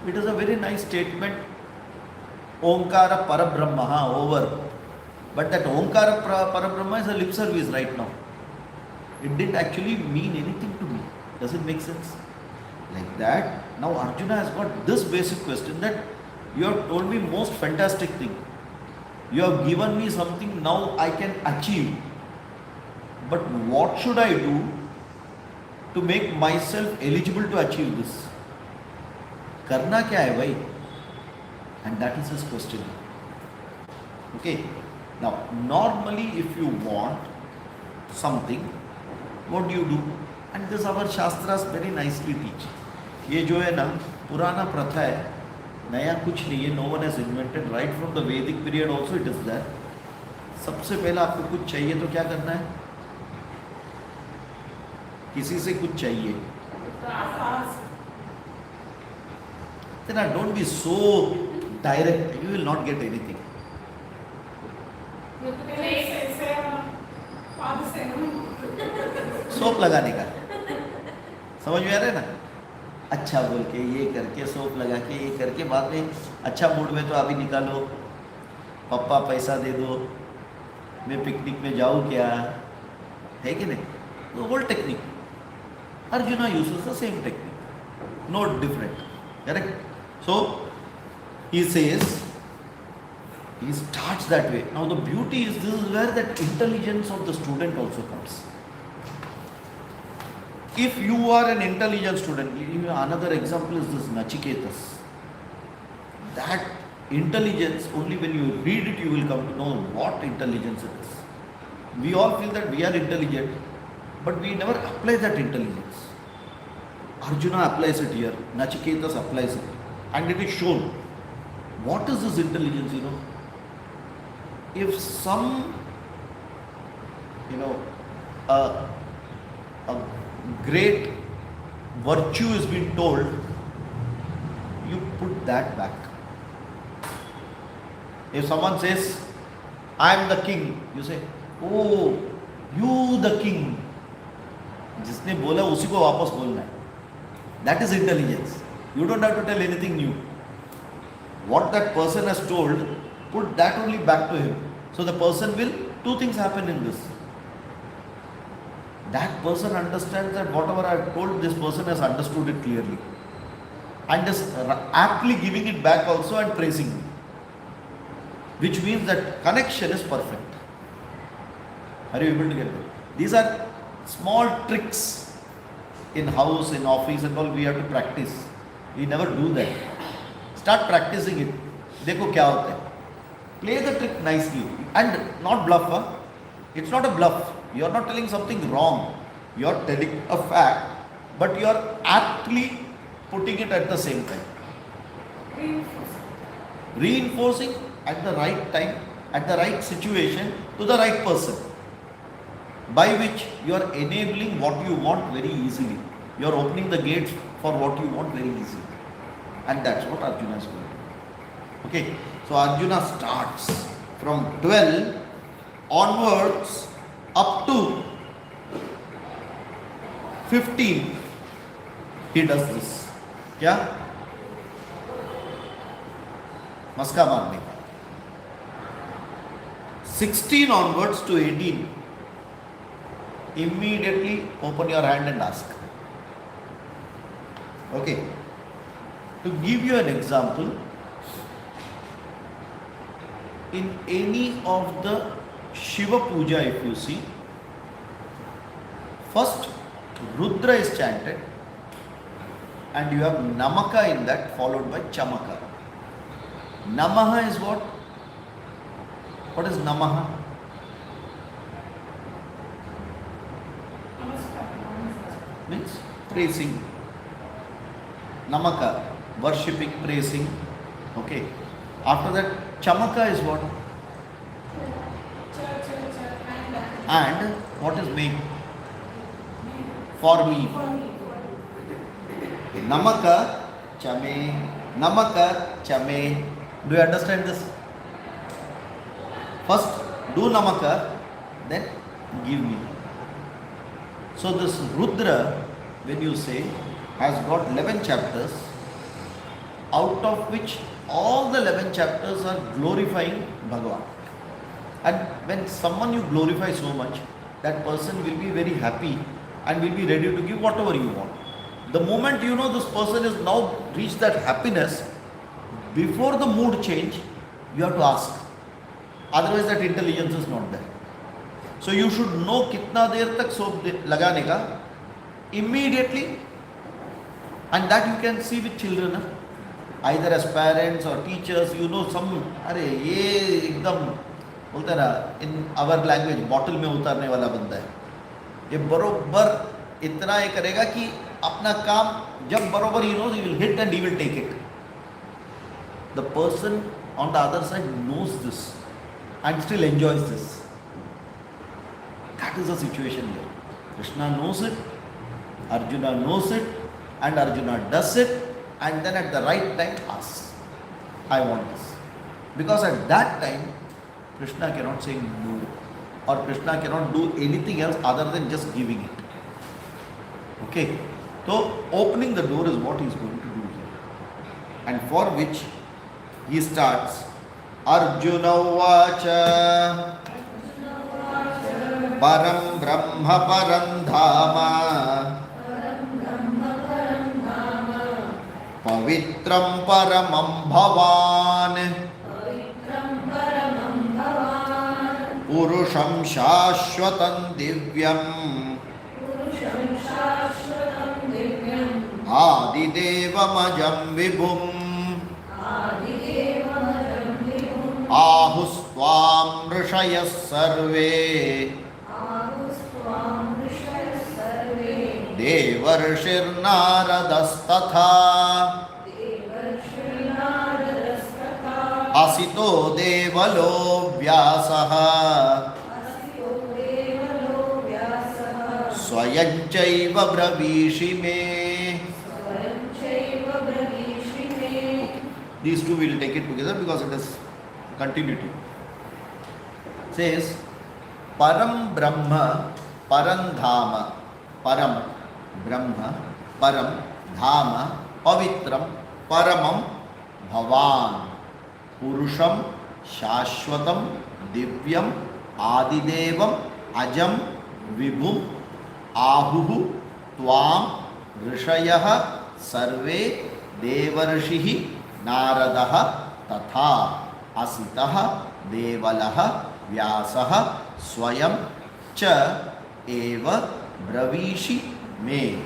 it is a very nice statement. Omkara Parabrahma, over. But that Omkara Parabrahma is a lip service right now. It didn't actually mean anything to me. Does it make sense? Like that. Now Arjuna has got this basic question, that you have told me most fantastic thing. You have given me something now I can achieve. But what should I do to make myself eligible to achieve this? Karna kya hai bhai? And that is his question. Okay. Now, normally if you want something, what do you do? And this our Shastras very nicely teach. ये जो है ना पुराना प्रथा है, नया कुछ नहीं है, no one has invented, right from the Vedic period also it is there. सबसे पहला आपको कुछ चाहिए तो क्या करना है? किसी से कुछ चाहिए. Then don't be so direct, you will not get anything. Soap लगाने का, समझ में आ रहा है ना? अच्छा बोल के ये करके सोप लगा के ये करके बाद में अच्छा मूड में तो अभी निकालो, पापा पैसा दे दो, मैं पिकनिक में जाऊँ क्या, है कि नहीं? तो whole technique. Arjuna uses the same technique, no different. Correct? So he says, he starts that way. Now the beauty is, this is where that intelligence of the student also comes. If you are an intelligent student, another example is this Nachiketas. That intelligence, only when you read it, you will come to know what intelligence it is. We all feel that we are intelligent, but we never apply that intelligence. Arjuna applies it here, Nachiketas applies it, and it is shown. What is this intelligence, If some, a great virtue is being told, you put that back. If someone says, I am the king, you say, oh, you the king. जिसने बोला उसी को वापस बोलना है. That is intelligence. You don't have to tell anything new. What that person has told, put that only back to him. So the person will, two things happen in this. That person understands that whatever I have told, this person has understood it clearly. And is aptly giving it back also and praising me. Which means that connection is perfect. Are you able to get it? These are small tricks in house, in office and all, we have to practice. We never do that. Start practicing it. देखो क्या होता है. Play the trick nicely and not bluff. Huh? It's not a bluff. You are not telling something wrong. You are telling a fact, but you are aptly putting it at the same time. reinforcing at the right time, at the right situation, to the right person, by which you are enabling what you want very easily. You are opening the gates for what you want very easily. And that's what Arjuna is doing. Okay, so Arjuna starts from 12 onwards up to 15. He does this. क्या? मस्का मारने का. 16 onwards to 18. Immediately open your hand and ask. Okay. To give you an example, in any of the Shiva Puja, if you see, first Rudra is chanted and you have Namaka in that, followed by Chamaka. Namaha is what? What is Namaha? Means praising. Namaka, worshipping, praising. Okay. After that, Chamaka is what? And what is me? For me. Namaka, Chame. Namaka, Chame. Do you understand this? First, do Namaka, then give me. So this Rudra, when you say, has got 11 chapters, out of which all the 11 chapters are glorifying Bhagavan. And when someone you glorify so much, that person will be very happy and will be ready to give whatever you want. The moment you know this person is now reached that happiness, before the mood change, you have to ask. Otherwise that intelligence is not there. So you should know kitna der tak soap lagane ka immediately, and that you can see with children. Either as parents or teachers, you know some, अरे ये एकदम बोलते ना, in our language bottle में उतारने वाला बंदा है. ये बरोबर इतना ये करेगा कि अपना काम जब बरोबर he knows, he will hit and he will take it. The person on the other side knows this and still enjoys this. That is the situation here. Krishna knows it, Arjuna knows it, and Arjuna does it, and then at the right time asks, I want this. Because at that time, Krishna cannot say no, or Krishna cannot do anything else other than just giving it. Okay, so opening the door is what he is going to do here, and for which he starts Arjuna Vacha Param Brahma Param Dhama Pavitram Paramam Bhavan Purusham Shashwatam Divyam Adidevam Vibhum Ahustvam Rishayas Sarve Devarshir Naradas Asito Devalo Vyasaha Swayanchaiva Bravishi Me. These two will take it together because it is continuity. It says Param Brahma Param Dhama. Param Brahma Param Dhama Pavitram Paramam Bhavan Purusham Shashwatam Divyam Adidevam Ajam Vibhum Ahuhu Tvam Rishayah Sarve Devarshihi Naradaha Tatha Asitaha Devalaha Vyasaha Swayam Cha Eva Bravishi Me.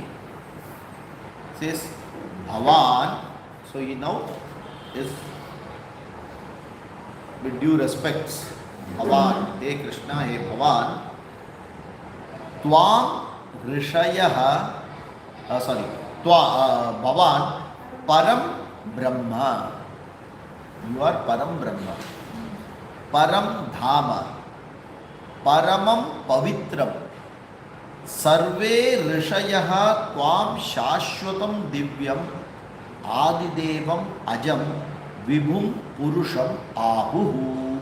Says Bhavan. So he now is with due respects. Bhavan, Hey Krishna, Hey Bhavan. Tvam Rishayaha, Bhavan Param Brahma. You are Param Brahma. Param Dhama. Paramam Pavitram. Sarve Rishayah Tvam Shashwatam Divyam Adidevam Ajam Vibhum Purusham Ahuhu.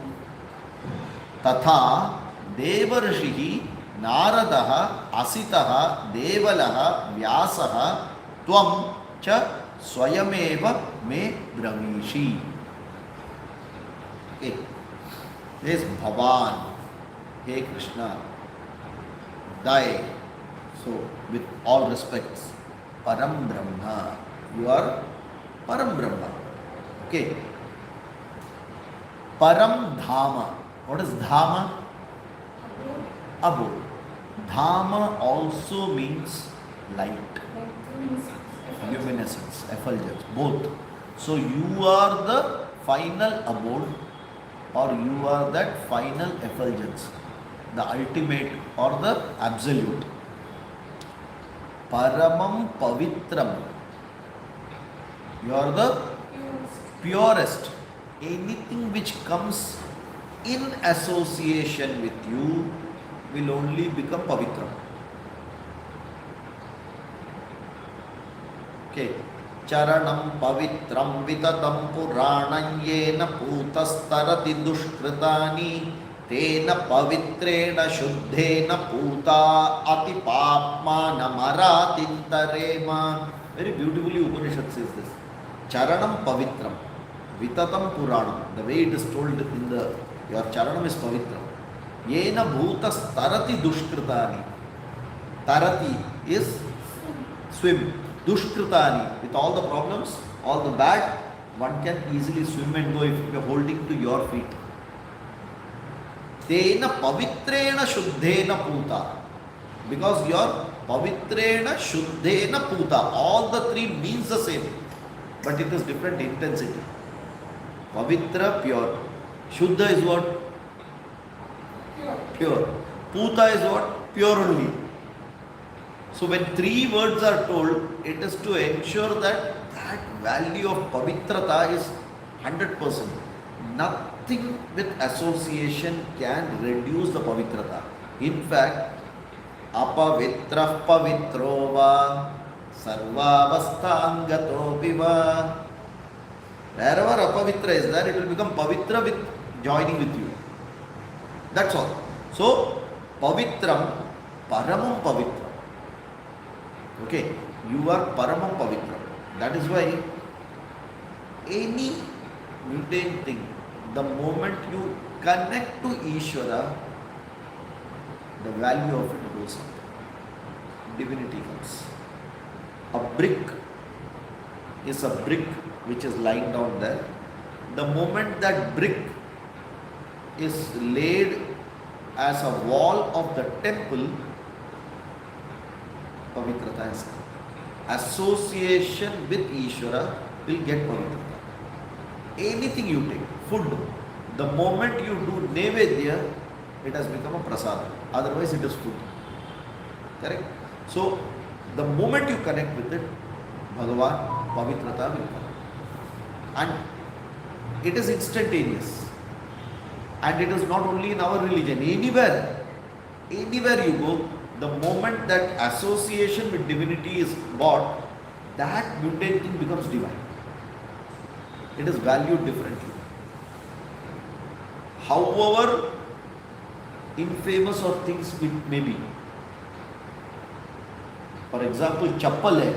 Tatha Devarshihi Naradaha Asitaha Devalaha Vyasaha Tvam Cha Swayameva Me Brahmishi. Okay. This is Bhavan. Hey Krishna. Thy. So, with all respects, Param Brahma. You are Param Brahma. Okay. Param Dhama. What is Dhama? Abode. Dhama also means light, luminescence, effulgence, both. So you are the final abode, or you are that final effulgence, the ultimate or the absolute. Paramam Pavitram. You are the purest. Anything which comes in association with you will only become Pavitram. Okay. Charanam Pavitram Vitatam Puranam Yena Putastarati Dushkritani Tena Pavitrena Shuddhena Puta Atipapma Namaratintarema. Very beautifully Upanishad says this. Charanam Pavitram Vitatam Puranam. The way it is told in the your charanam is Pavitram. Yena Bhutas Tarati Dushkritani. Tarati is swim. Dushkritani, with all the problems, all the bad, one can easily swim and go if you are holding to your feet. Tena Pavitrena Shuddhena Puta. Because your Pavitrena Shuddhena Puta, all the three means the same, but it is different intensity. Pavitra, pure. Shuddha is what? Pure. Puta is what? Pure only. So when three words are told, it is to ensure that that value of pavitrata is 100%. Nothing with association can reduce the pavitrata. In fact, apavitra pavitrova sarvavasthangato viva. Wherever apavitra is there, it will become pavitra with joining with you. That's all. So, pavitram, paramam pavitram. Okay, you are Paramam Pavitra. That is why any mundane thing, the moment you connect to Ishvara, the value of it goes up. Divinity comes. A brick is a brick which is lying down there. The moment that brick is laid as a wall of the temple, Pavitrata has come. Association with Ishvara will get Pavitrata. Anything you take, food, the moment you do Nevedya, it has become a prasada. Otherwise it is food. Correct? So, the moment you connect with it, Bhagavan, Pavitrata will come. And it is instantaneous. And it is not only in our religion, anywhere you go, the moment that association with divinity is bought, that mundane thing becomes divine. It is valued differently. However infamous or things it may be. For example, chappal है.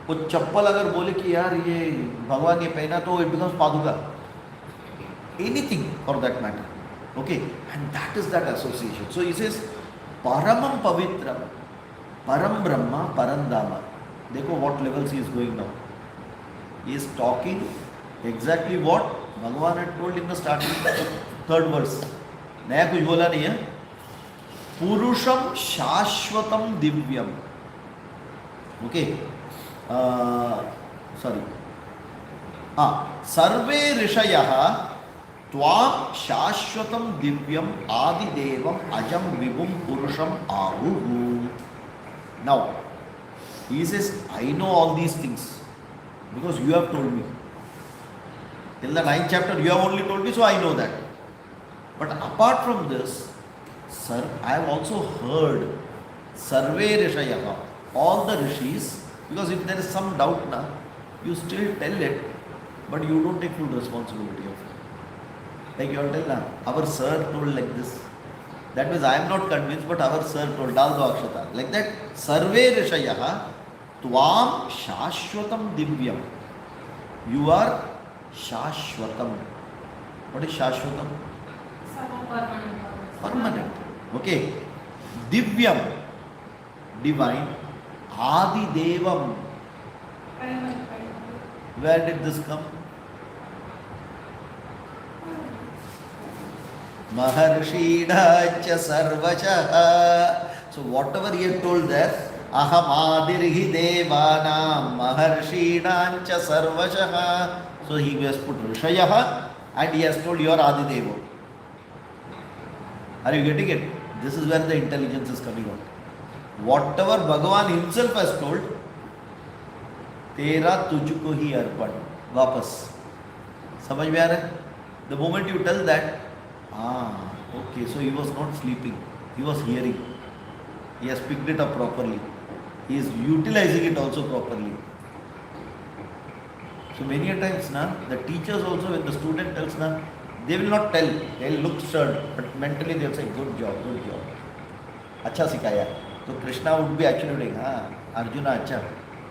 वो चप्पल अगर बोले कि यार ये भगवान ये पहना तो it becomes paduka. Anything for that matter. Okay, and that is that association. So he says, Paramam Pavitram, Param Brahma, Parandama. देखो what levels he is going now. He is talking exactly what Bhagavan had told in the starting third verse. नया कुछ बोला नहीं है. Purusham Shashwatam Divyam. Okay. Sorry. Sarve Rishayaha Tvam Shashwatam Divyam Adidevam Ajam Vibhum Purusham Ahuhu. Now, he says, I know all these things because you have told me. Till the 9th chapter, you have only told me, so I know that. But apart from this, sir, I have also heard Sarve Rishayaha, all the rishis, because if there is some doubt now, you still tell it, but you don't take full responsibility of it. Like you all tell now, our sir told like this. That means I am not convinced, but our sir told, Dal do Akshata. Like that, Sarve Rishayaha, Tvam Shashwatam Divyam. You are Shashwatam. What is Shashwatam? Permanent. Okay. Divyam, divine. Adi Devam. Where did this come? Maharshida cha sarvacha. So whatever he had told there, aham adirhi devanam maharshida cha sarvacha. So he has put Rishayaha and he has told you are Adi Devo. Are you getting it? This is where the intelligence is coming out. Whatever Bhagavan himself has told, तेरा तुझको ही अर्पण वापस समझ में आ रहा है the moment you tell that okay, so he was not sleeping, he was hearing, he has picked it up properly, he is utilizing it also properly. So many a times now the teachers also, when the student tells now, they will not tell, they will look stern, but mentally they will say good job, अच्छा सिखाया. So Krishna would be actually saying Arjuna अच्छा,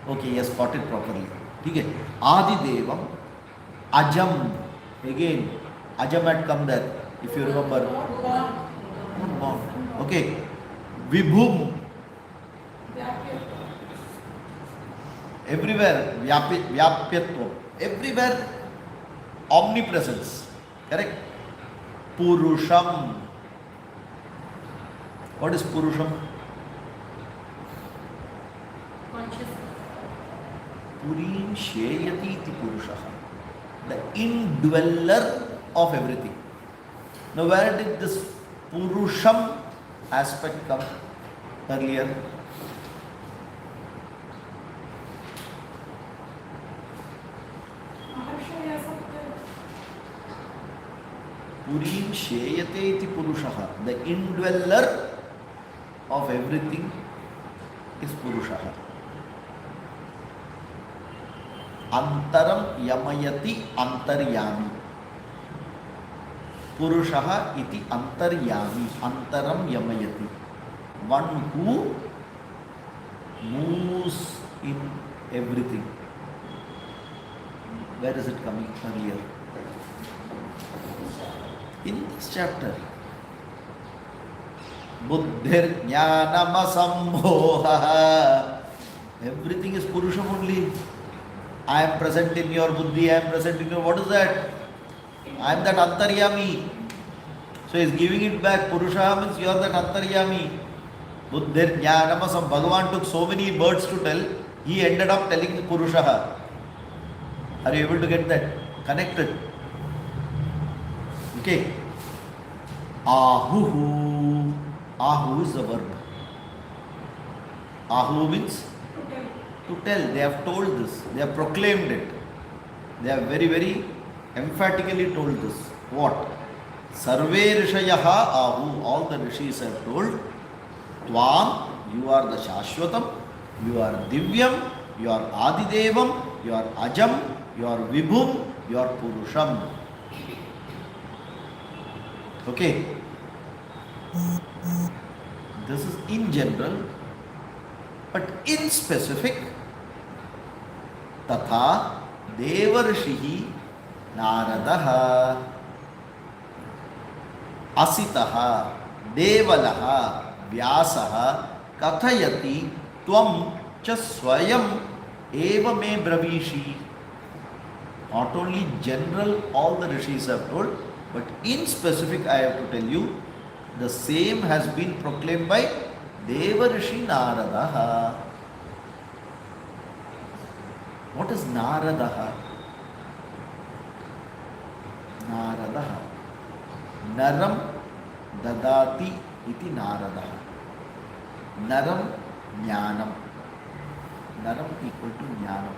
okay, he has got it properly. ठीक है. Adi Devam, Ajam, again, Ajam had come there, if you remember. Okay. Vibhum, everywhere, Vyapyatvam, everywhere, omnipresence. Correct? Purusham. What is Purusham? Purim Sheyati iti Purushaha. The indweller of everything. Now where did this Purusham aspect come earlier? Purim Sheyate iti Purushaha. The indweller of everything is Purushaha. Antaram yamayati antaryami. Purushaha iti antaryami. Antaram yamayati. One who moves in everything. Where is it coming earlier? In this chapter. Buddhir jnanam asambhoha. Everything is Purusham only. I am present in your buddhi, I am present in your, what is that? I am that antaryami. So he is giving it back. Purusha means you are that antaryami. Buddhir jnanamasam. Bhagavan took so many words to tell, he ended up telling the Purusha. Are you able to get that? Connected. Okay. Ahuhu. Ahu is the verb. Ahu means to tell. They have told this. They have proclaimed it. They have very, very emphatically told this. What? Sarve Rishayaha Ahu. All the rishis have told. Tvam, you are the Shashwatam, you are Divyam, you are Adidevam, you are Ajam, you are Vibhum, you are Purusham. Okay. This is in general, but in specific, Tatha Devarshihi Naradaha Asitaha Devalaha Vyasaha Kathayati Tvam Cha Swayam Eva Me Bravishi. Not only general, all the rishis have told, but in specific I have to tell you, the same has been proclaimed by Devarishi Naradaha. What is Naradaha? Naradaha. Naram Dadati iti Naradaha. Naram Jnanam. Naram equal to Jnanam.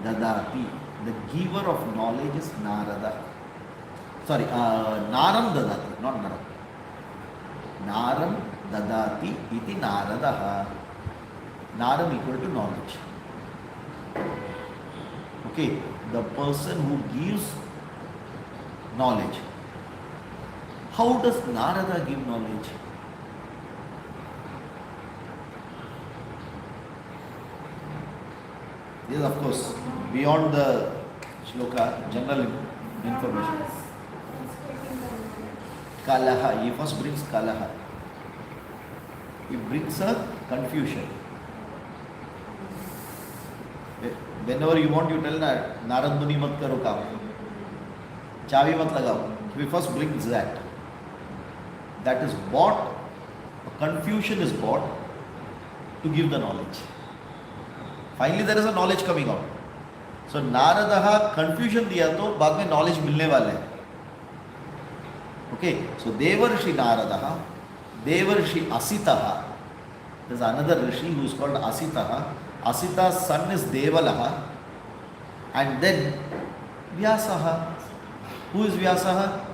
Dadati. The giver of knowledge is Narada. Sorry, Naram Dadati, not Naram. Naram Dadati iti Naradaha. Naram equal to knowledge. Okay, the person who gives knowledge. How does Narada give knowledge? This is of course beyond the shloka, general information. Kalaha, he first brings Kalaha. He brings a confusion. Whenever you want, you tell Narad Muni mat karo kaam. Chavi mat lagao. He first brings that. That is bought, a confusion is bought to give the knowledge. Finally there is a knowledge coming out. So Naradaha confusion diya to बाद में knowledge मिलने वाला है. Okay, so Devarshi Naradaha, Devarshi Asitaha. There is another Rishi who is called Asitaha. Asita's son is Devalaha. And then Vyasaha. Who is Vyasaha?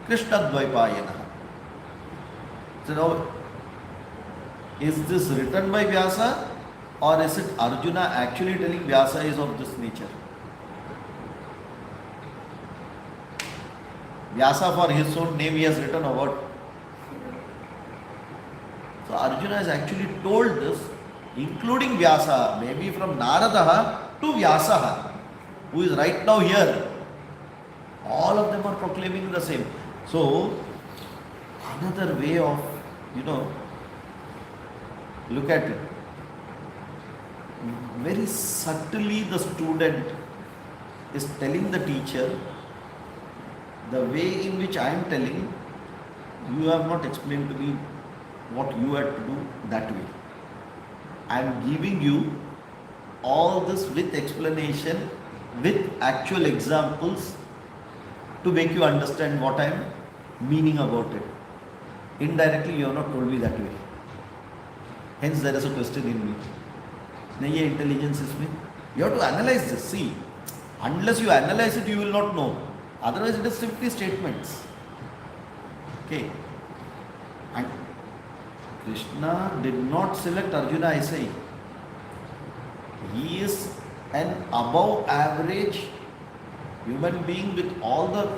Krishna Dvaipayanaha. So now, is this written by Vyasa, or is it Arjuna actually telling Vyasa is of this nature? Vyasa, for his own name, he has written a word. So Arjuna has actually told this, including Vyasa, maybe from Naradaha to Vyasaha, who is right now here. All of them are proclaiming the same. So, another way of, look at it. Very subtly the student is telling the teacher, the way in which I am telling, you have not explained to me what you had to do that way. I am giving you all this with explanation, with actual examples to make you understand what I am meaning about it. Indirectly, you have not told me that way. Hence, there is a question in me. Nahi hai intelligence isme? You have to analyze this. See, unless you analyze it, you will not know. Otherwise, it is simply statements. Okay. And Krishna did not select Arjuna Isai. He is an above average human being with all the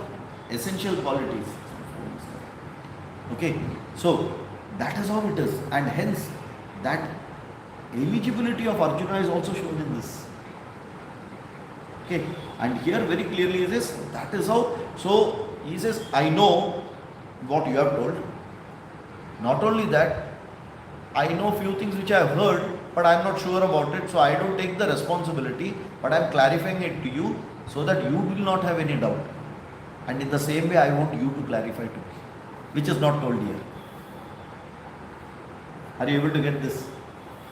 essential qualities. Okay. So, that is how it is. And hence, that eligibility of Arjuna is also shown in this. Okay, and here very clearly it is, that is how. So he says, I know what you have told. Not only that, I know few things which I have heard, but I am not sure about it, so I don't take the responsibility, but I am clarifying it to you so that you will not have any doubt. And in the same way, I want you to clarify to me, which is not told here. Are you able to get this?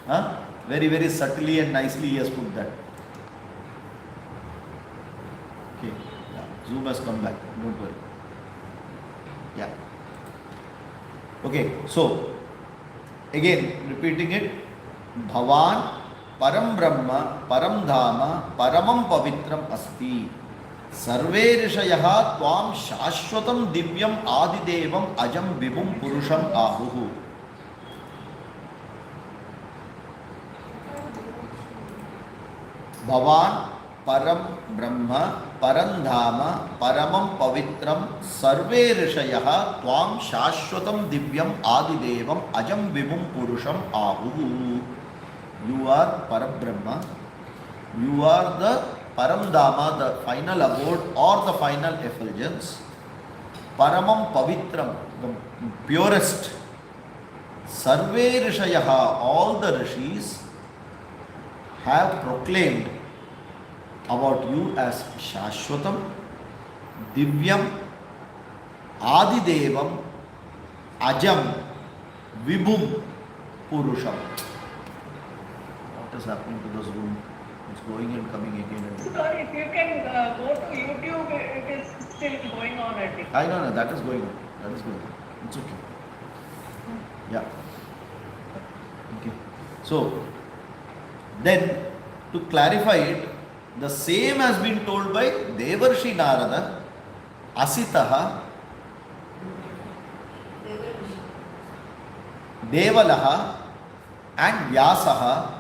Huh? Very, very subtly and nicely he has put that. Okay. Yeah. Zoom has come back. Don't worry. Yeah. Okay. So, again, repeating it. Bhavan Param Brahma Param Dhama Paramam Pavitram Asti Sarve Rishayaha Tvam Shashwatam Divyam Adidevam Ajam Vibhum Purusham Ahuhu. Bhavan Param Brahma Param Dhama Paramam Pavitram Sarve Rishayaha Tvam Shashwatam Divyam Adidevam Ajam Vibhum Purusham Ahuhu. You are Param Brahma. You are the Param Dhama, the final abode or the final effulgence. Paramam Pavitram, the purest. Sarve Rishayaha, all the rishis have proclaimed about you as Shashwatam, Divyam, Adidevam, Ajam, Vibhum, Purusham. What is happening to this room? It's going and coming again and again. Sorry, if you can go to YouTube, it is still going on, I think. I know, that is going on. That is going on. It's okay. Yeah. Okay. So, then to clarify it, The same has been told by Devarshi Narada, Asitaha, Devalaha and Vyasaha.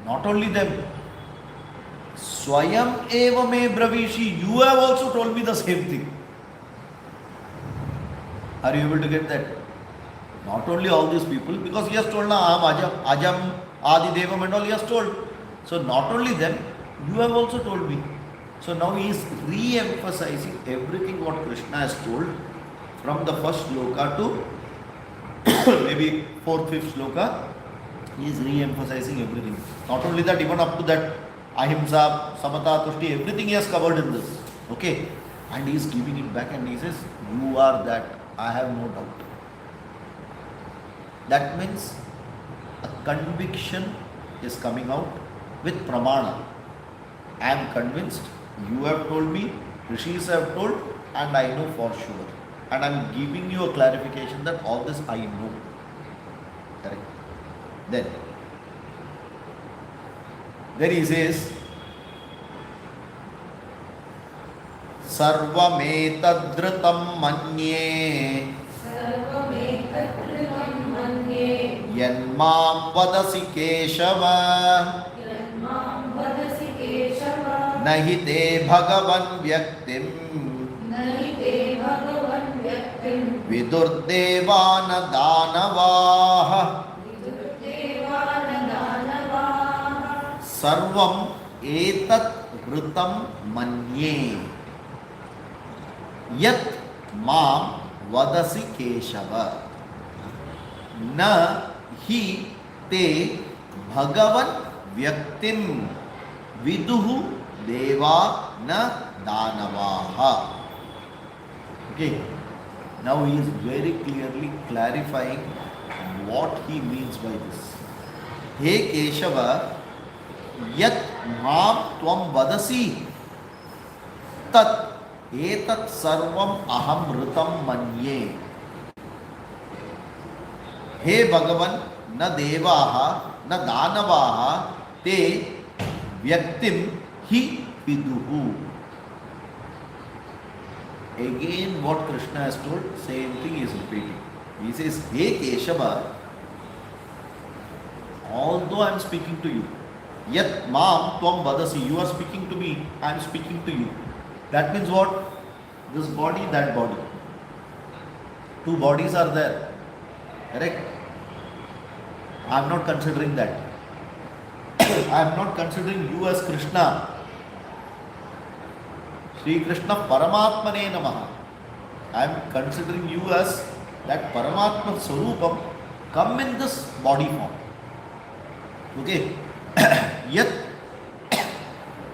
Not only them, Swayam eva me bravishi, you have also told me the same thing. Are you able to get that? Not only all these people, because he has told na Ajam, Adi Devam and all he has told. So not only them, you have also told me. So now he is re-emphasizing everything what Krishna has told from the first sloka to maybe 4th, 5th sloka. He is re-emphasizing everything. Not only that, even up to that ahimsa, samata, tushti, everything he has covered in this. Okay? And he is giving it back and he says, you are that, I have no doubt. That means a conviction is coming out with pramana. I am convinced, you have told me, rishis have told, and I know for sure. And I am giving you a clarification that all this I know. Correct? Then he says, Sarvametadritam manye Yanmam vadasi Keshava Nahi te Bhagavan Vyaktim Vidurdevana Danavaha Sarvam etat ritam manye Yat mam vadasi Keshava Na hi te Bhagavan Vyaktim Viduhu Deva na Danavaha. Okay. Now he is very clearly clarifying what he means by this. He Keshava, Yat Mam Tvam Vadasi Tat Etat Sarvam Aham Ritam Manye. He Bhagavan, na Devaha, na Danavaha, te Vyaktim hi Viduhu. Again, what Krishna has told, same thing is repeating. He says, Hey Keshava, although I am speaking to you, Yat Mam Tvam Vadasi, you are speaking to me, I am speaking to you. That means what? This body, that body. Two bodies are there. Correct? I am not considering that. I am not considering you as Krishna. Sri Krishna Paramatmane Namaha. I am considering you as that Paramatma Swarupam come in this body form. Okay? Yat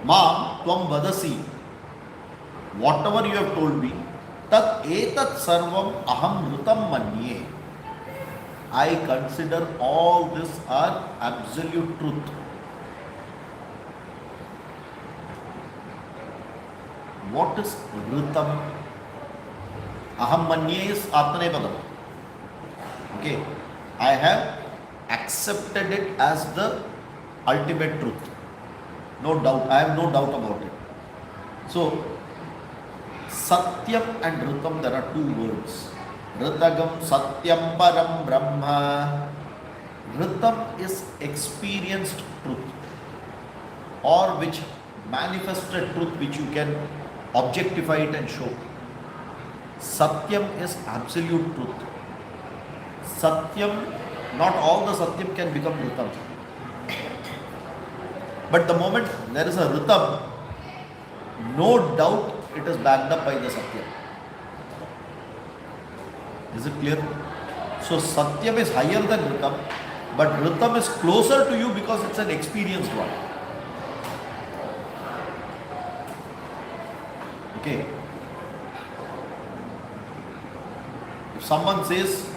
Mam Tvam Vadasi. Whatever you have told me, Tat Etat Sarvam Aham Rutam Manye. I consider all this are absolute truth. What is Ritam? Aham Manye is Atmanepadam. Okay. I have accepted it as the ultimate truth. No doubt. I have no doubt about it. So, Satyam and Ritam, there are two words. Ritagam Satyam Param Brahma. Ritam is experienced truth or which manifested truth which you can objectify it and show. Satyam is absolute truth. Satyam, not all the Satyam can become Ritam. But the moment there is a Ritam, no doubt it is backed up by the Satyam. Is it clear? So Satyam is higher than Ritam, but Ritam is closer to you because it's an experienced one. Okay. If someone says,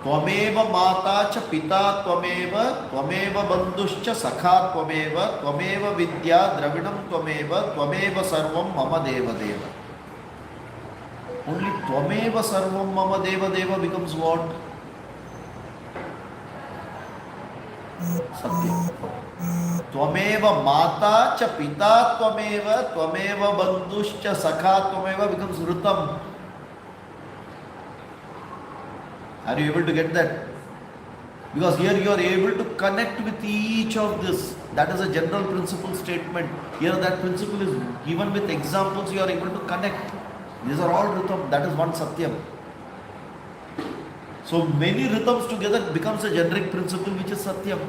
Tvameva mata cha pita tvameva, tvameva bandhuscha sakha tvameva, tvameva vidya dravinam tvameva, tvameva sarvam mama deva deva. Only Tvameva Sarvam Mama Deva Deva becomes what? Satyam. Tvameva mata cha pita tvameva bandhuscha sakha tvameva becomes Ritam. Are you able to get that? Because here you are able to connect with each of this. That is a general principle statement. Here that principle is given with examples, you are able to connect. These are all Ritam. That is one Satyam. So many Ritams together becomes a generic principle which is Satyam.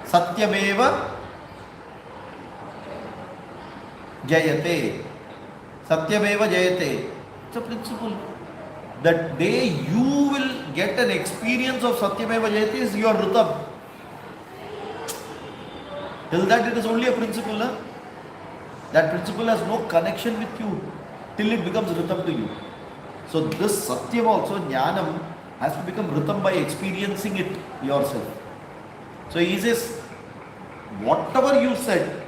Satyameva Jayate. Satyameva Jayate. It's a principle. That day you will get an experience of Satyameva Jayate is your Ritam. Till that it is only a principle. Huh? That principle has no connection with you till it becomes Ritam to you. So this Satyam also, Jnanam, has to become Ritam by experiencing it yourself. So he says, whatever you said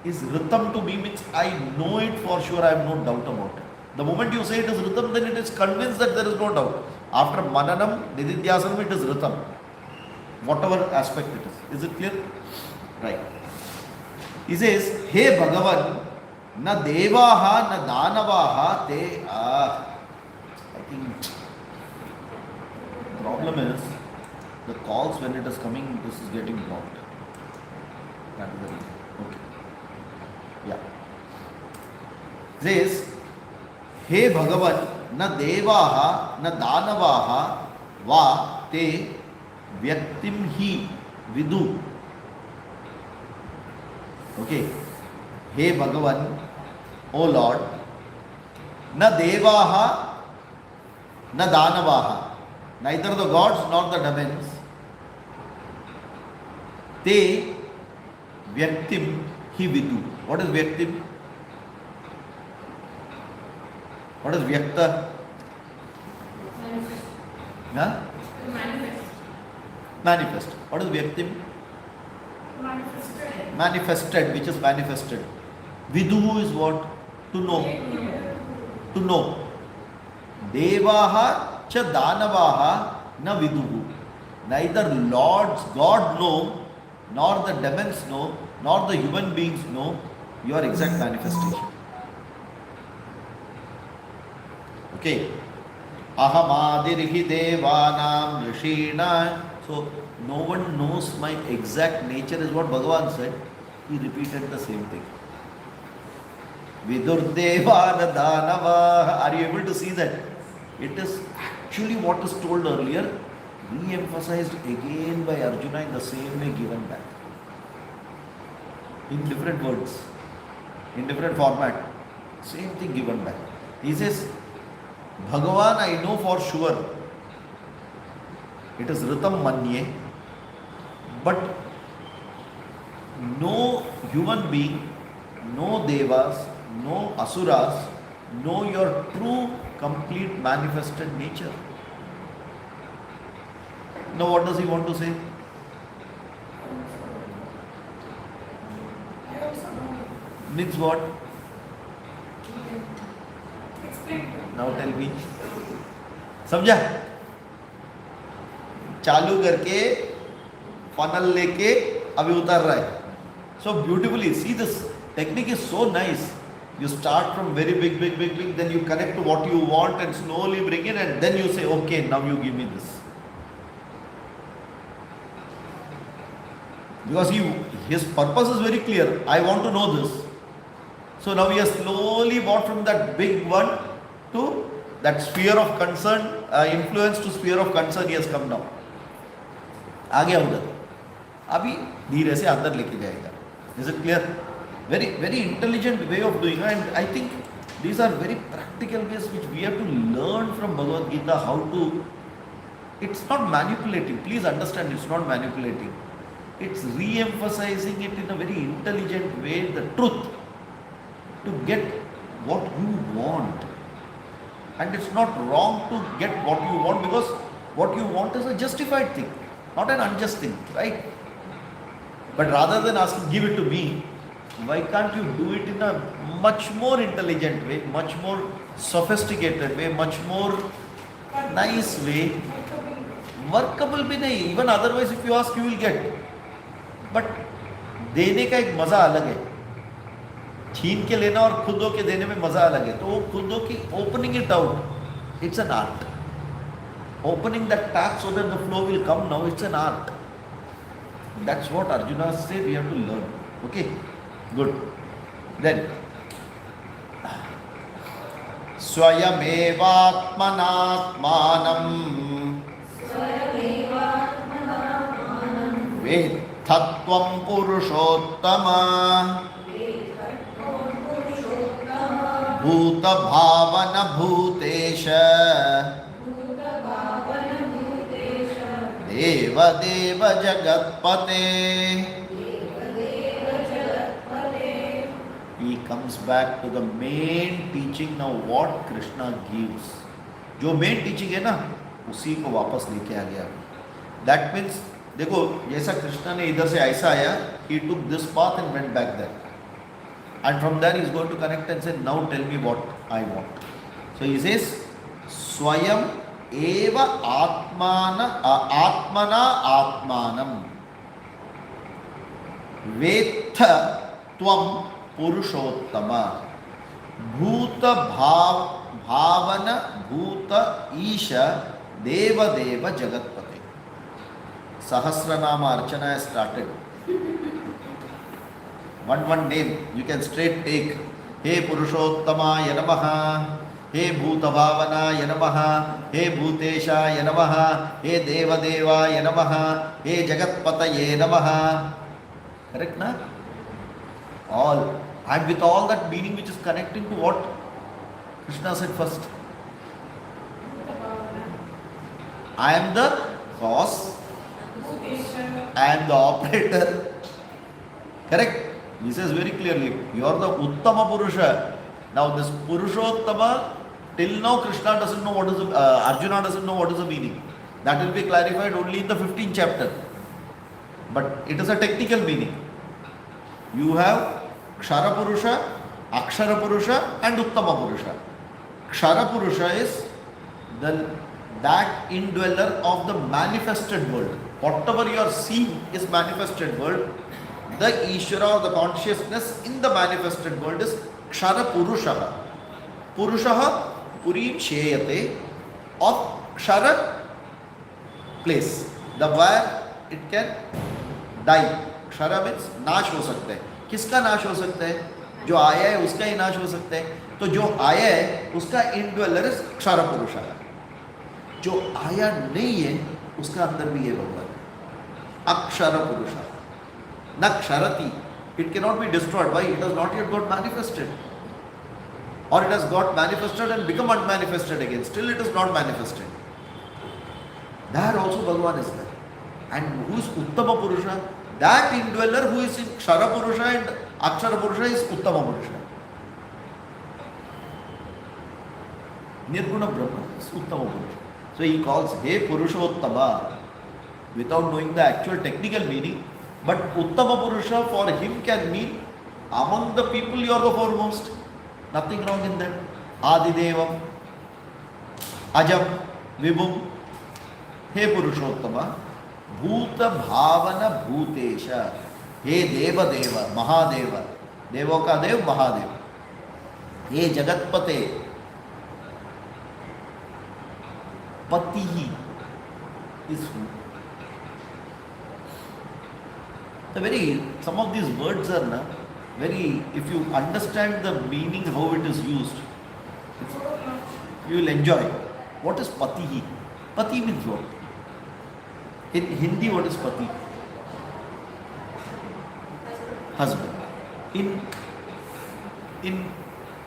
is Ritam to me, means I know it for sure, I have no doubt about it. The moment you say it is Ritam, then it is convinced that there is no doubt. After Mananam, Nididhyasanam, it is Ritam. Whatever aspect it is. Is it clear? Right. He says, Hey Bhagavan, na devaha, na danavaha, te I think the problem is the calls when it is coming, this is getting blocked. That is the reason. Okay. Yeah. Says, Hey Bhagavan, na devaha, na danavaha, va te vyaktim hi vidu. Okay. Hey Bhagavan, O Lord, na devaha, na danavaha, neither the gods nor the demons, te vyaktim hi vidu. What is vyaktim? What is vyakta? Manifest. Huh? Manifest. Manifest. What is vyaktim? Manifested. Manifested, which is manifested. Vidu is what? To know. To know. Devaha cha danavaha na viduhu. Neither Lord's God know, nor the demons know, nor the human beings know your exact manifestation. Okay. Ahamadirhi devanam rishina. So no one knows my exact nature is what Bhagavan said. He repeated the same thing. Vidurdevana danava. Are you able to see that? It is actually what is told earlier, re-emphasized again by Arjuna in the same way given back. In different words, in different format. Same thing given back. He says, Bhagavan, I know for sure it is Ritam Manye, but no human being, no devas, no asuras know your true, complete, manifested nature. Now, what does he want to say? I also know. Means what? Explain. Now tell me. समझा? चालू करके funnel लेके अभी उतर रहा है. So beautifully, see this technique is so nice. You start from very big, then you connect to what you want and slowly bring in, and then you say, okay, now you give me this. Because his purpose is very clear. I want to know this. So now he has slowly brought from that big one to that sphere of concern, influence to sphere of concern he has come down. आ गया उधर. अभी धीरे से अंदर लेके जाएगा. Is it clear? Very, very intelligent way of doing it, and I think these are very practical ways which we have to learn from Bhagavad Gita how to. It's not manipulating. Please understand, it's not manipulating. It's re-emphasizing it in a very intelligent way, the truth, to get what you want. And it's not wrong to get what you want, because what you want is a justified thing, not an unjust thing, right? But rather than asking, give it to me, why can't you do it in a much more intelligent way, much more sophisticated way, much more nice way, वर्कबल भी नहीं, even otherwise if you ask you will get, but देने का एक मजा अलग है। छीन के लेना और खुद होके देने में मजा अलग है। तो वो खुद हो की opening it out, it's an art. Opening that tap so that the flow will come now, it's an art. That's what Arjuna say we have to learn. Okay, good. Then स्वयमेवात्मनात्मानं वेत्थत्वं पुरुषोत्तम भूतभावन भूतेश देवदेव जगत्पते। He comes back to the main teaching now, what Krishna gives. जो main teaching है ना, उसी को वापस लेके आ गया। That means देखो, जैसा कृष्णा ने इधर से ऐसा आया, he took this path and went back there, and from there he is going to connect and say, now tell me what I want. So he says, स्वयं एव आत्मना आत्मानं वेत्थ त्वं पुरुषोत्तम भूत भावन भूत ईश देवदेव जगत्पते। सहस्रनाम अर्चना has started. one name you can straight take. हे पुरुषोत्तमाय नमः, हे भूतभावनाय नमः, हे भूतेशाय नमः, हे देवदेवाय नमः, हे जगत्पतये नमः। Correct na? All, and with all that meaning which is connecting to what Krishna said first. I am the cause, I am the operator. Correct? He says very clearly, you are the Uttama Purusha. Now this Purushottama, till now Krishna doesn't know what is the, Arjuna doesn't know what is the meaning. That will be clarified only in the 15th chapter. But it is a technical meaning. You have Kshara Purusha, Akshara Purusha and Uttama Purusha. Kshara Purusha is that indweller of the manifested world. Whatever you are seeing is manifested world. The Ishvara or the consciousness in the manifested world is Kshara Purusha. Purusha Purim Sheyate, of Kshara place, the where it can die. Kshara means नाश हो सकता है। किसका नाश हो सकता है? जो आया है उसका ही नाश हो सकता है। तो जो आया है उसका indweller is Kshara Purusha। जो आया नहीं है उसका अंदर भी है भगवान, Akshara Purusha। न क्षरति, it cannot be destroyed. Why? It has not yet got manifested, or it has got manifested and become unmanifested again. Still it is not manifested. There also Bhagavan is there. And who is Uttama Purusha? That indweller who is in Kshara Purusha and Akshara Purusha is Uttama Purusha. Nirguna Brahma is Uttama Purusha. So he calls, Hey Purushottama, without knowing the actual technical meaning. But Uttama Purusha for him can mean, among the people you are the foremost. Nothing wrong in that. Adidevam, Ajam, Vibhum. He Purushottama, Bhuta Bhavana Bhutesha. He Deva Deva, Mahadeva. Devo ka Dev, Mahadeva. He Jagatpate. Patihi is who? Some of these words are very, if you understand the meaning, how it is used, you will enjoy. What is Patihi? Pati means what? In Hindi, what is Pati? Husband. In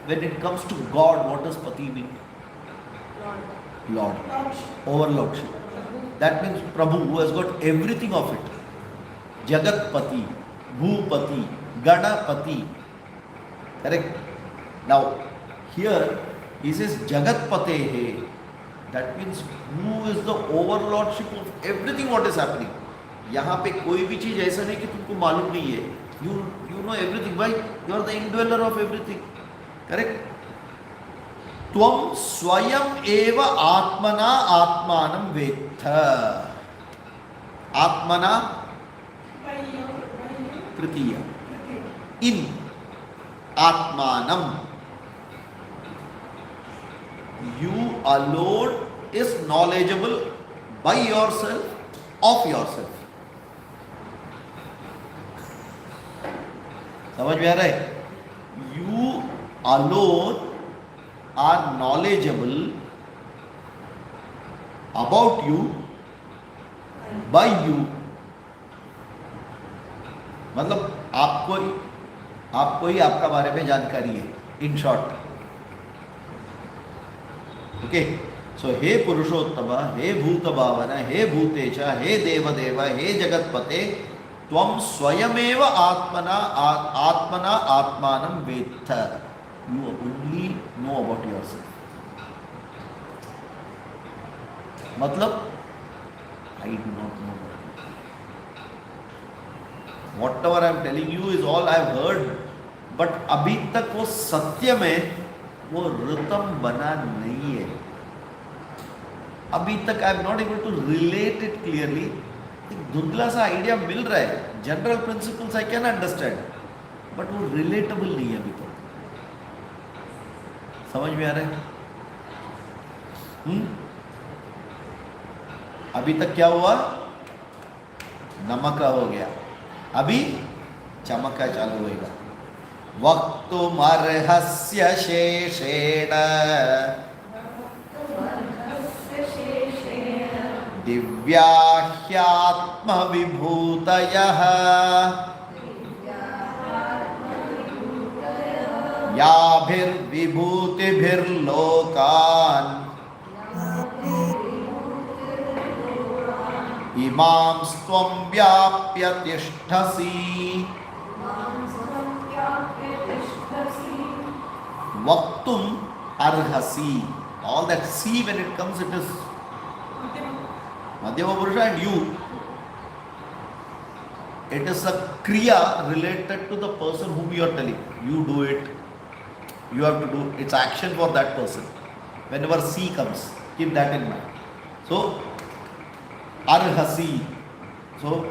when it comes to God, what does Pati mean? Lord. Overlordship. That means Prabhu, who has got everything of it. Jagatpati, Bhupati, Ganapati. Correct? Now, here he says Jagatpatehe. That means who is the overlordship of everything what is happening. यहाँ पे कोई भी चीज ऐसा नहीं कि तुमको मालूम नहीं है. You know everything. Why? You are the indweller of everything. Correct? त्वं स्वयं एव आत्मना आत्मानं वेत्थ. आत्मना by you, तृतीय okay. In आत्मानम you alone is knowledgeable by yourself of yourself. समझ में आ रहा है? You alone are knowledgeable about you by you. मतलब आपको ही आपका बारे में जानकारी है, इन शॉर्ट. ओके, सो हे पुरुषोत्तम, हे भूत भावन, हे भूतेश, हे देवदेव, हे जगतपते, त्वं स्वयमेव आत्मना आत्मानं वेत्थ. You only know about yourself. मतलब I do not know. Whatever I am telling you is all I have heard, but अभी तक वो सत्य में वो ऋतम बना नहीं है. अभी तक I am not able to relate it clearly. एक धुंधला सा आइडिया मिल रहा है, general principles I can understand, but वो रिलेटेबल नहीं है अभी तक. समझ में आ रहा है? अभी तक क्या हुआ? नमक हो गया, अभी चमका चालू होगा. वक्तुमर्हस्य शेषेण दिव्याह्यात्मविभूतयः याभिर्विभूतिभिर्लोकान् इमांस्त्वं व्याप्य तिष्ठसि. वक्तुम अर्हसि. All that see, when it comes, it is Madhyama Purusha and you. It is a kriya related to the person whom you are telling. You do it. You have to do. It's action for that person. Whenever see comes, keep that in mind. So, arhasi. So,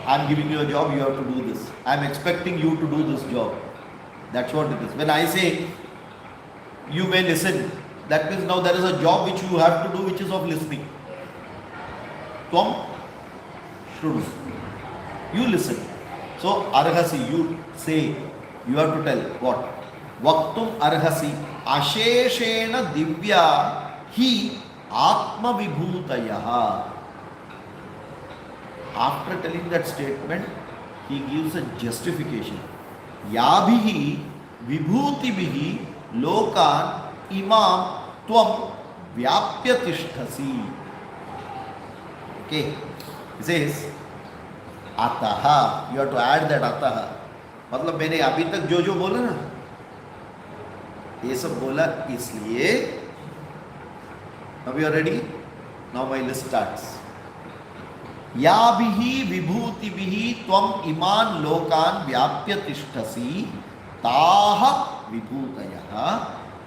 I am giving you a job. You have to do this. I am expecting you to do this job. That's what it is. When I say, you may listen, that means now there is a job which you have to do, which is of listening. Tvam shrudu. You listen. So arhasi, you say, you have to tell what? Vaktum arhasi asheshena divya hi atma vibhutayaha. After telling that statement, he gives a justification. Yabhihi vibhutibihi lokan imam tvam vyapya tishtasi. Okay, he says ataha. You have to add that ataha. मतलब मैंने अभी तक जो जो बोला ना, ये सब बोला इसलिए. Now you are ready? Now my list starts. याभिहि विभूतिभिहि त्वम इमान लोकान व्याप्य तिष्ठसि ताः विभूतयः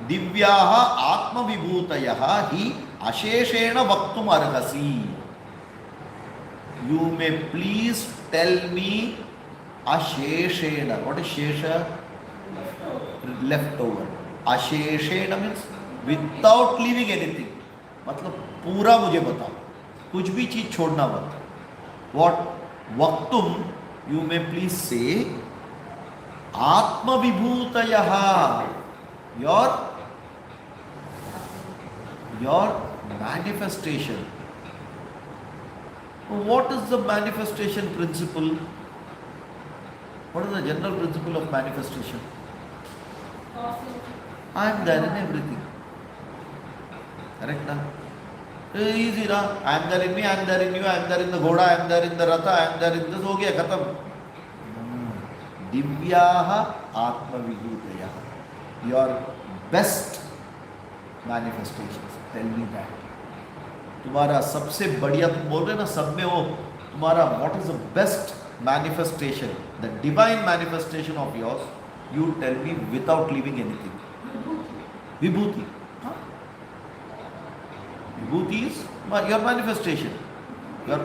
दिव्याः आत्मविभूतयः हि अशेषेण वक्तुम अर्हसि. You may please tell me asheshena. What is shesha? Leftover. Asheshena means without leaving anything. मतलब पूरा मुझे बताओ, कुछ भी चीज छोड़ना मत. What? Vaktum, you may please say Atma Vibhutayaha. Your manifestation. What is the manifestation principle? What is the general principle of manifestation? I am there in everything. Correct now? Easy na? I am there in me, I am there in you, I am there in the ghoda, I am there in the ratha, I am there in this. हो गया खत्म. Divyaha Atma Vibhutayaha. Your best manifestations. Tell me that. तुम्हारा सबसे बढ़िया, तुम बोल रहे ना सब में हो, तुम्हारा what is the best manifestation, the divine manifestation of yours, you tell me without leaving anything. Vibhuti. Vibhuti is your manifestation. Your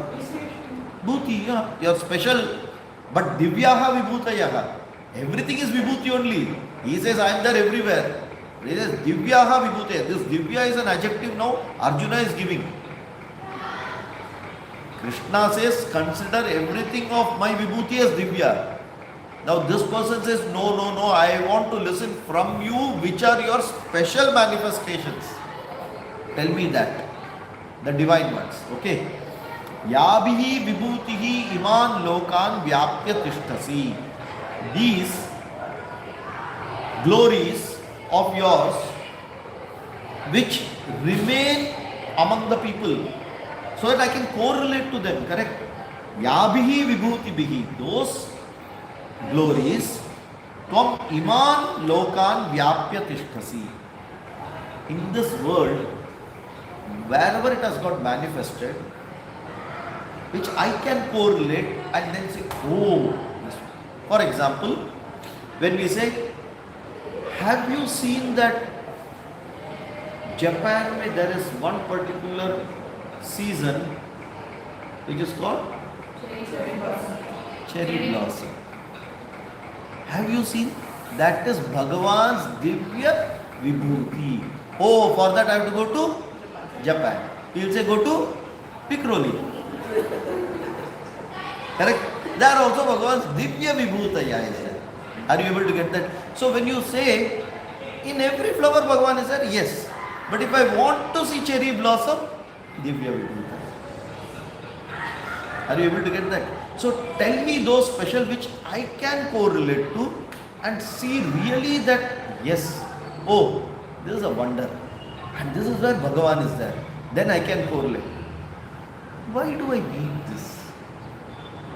Bhuti, yeah, you're special. But Divyaha Vibhutayaha. Everything is Vibhuti only. He says, I am there everywhere. He says, Divyaha Vibhutaya. This Divya is an adjective now. Arjuna is giving. Krishna says, consider everything of my Vibhuti as Divya. Now this person says, no, no, no, I want to listen from you, which are your special manifestations. Tell me that. The divine ones. Okay. Yabhihi vibhutihi iman lokan vyapya tishtasi. These glories of yours which remain among the people so that I can correlate to them, correct? Yabhihi vibhutibihi. Those glories tvam iman lokan vyapya tishtasi. In this world, wherever it has got manifested, which I can correlate and then say, oh, this one. For example, when we say, have you seen that Japan, where there is one particular season which is called cherry blossom? Have you seen? That is Bhagavan's Divya Vibhuti. Oh, for that I have to go to Japan. He will say, go to Pikroli. Correct? There also Bhagavan's Divya Vibhutaya is there. Are you able to get that? So when you say, in every flower Bhagavan is there, yes. But if I want to see cherry blossom, Divya Vibhutaya. Are you able to get that? So tell me those special which I can correlate to and see really that, yes, oh, this is a wonder. And this is where Bhagavan is there. Then I can correlate. Why do I need this?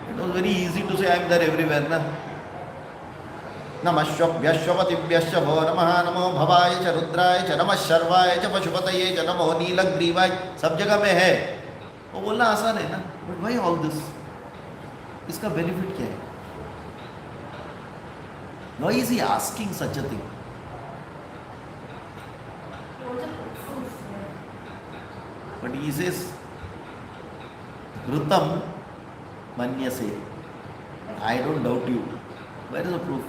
It was very easy to say I am there everywhere. Na? Namashvabhyashvapatibhyascha bho namaha namo bhavaya cha rudraya cha namah sharvaya cha pashupataye cha namo neelagrivaya. सब जगह में है. वो बोलना आसान है ना. But why all this? इसका benefit क्या है? Why is he asking such a thing? But he says, Rutam Manyase. I don't doubt you. Where is the proof?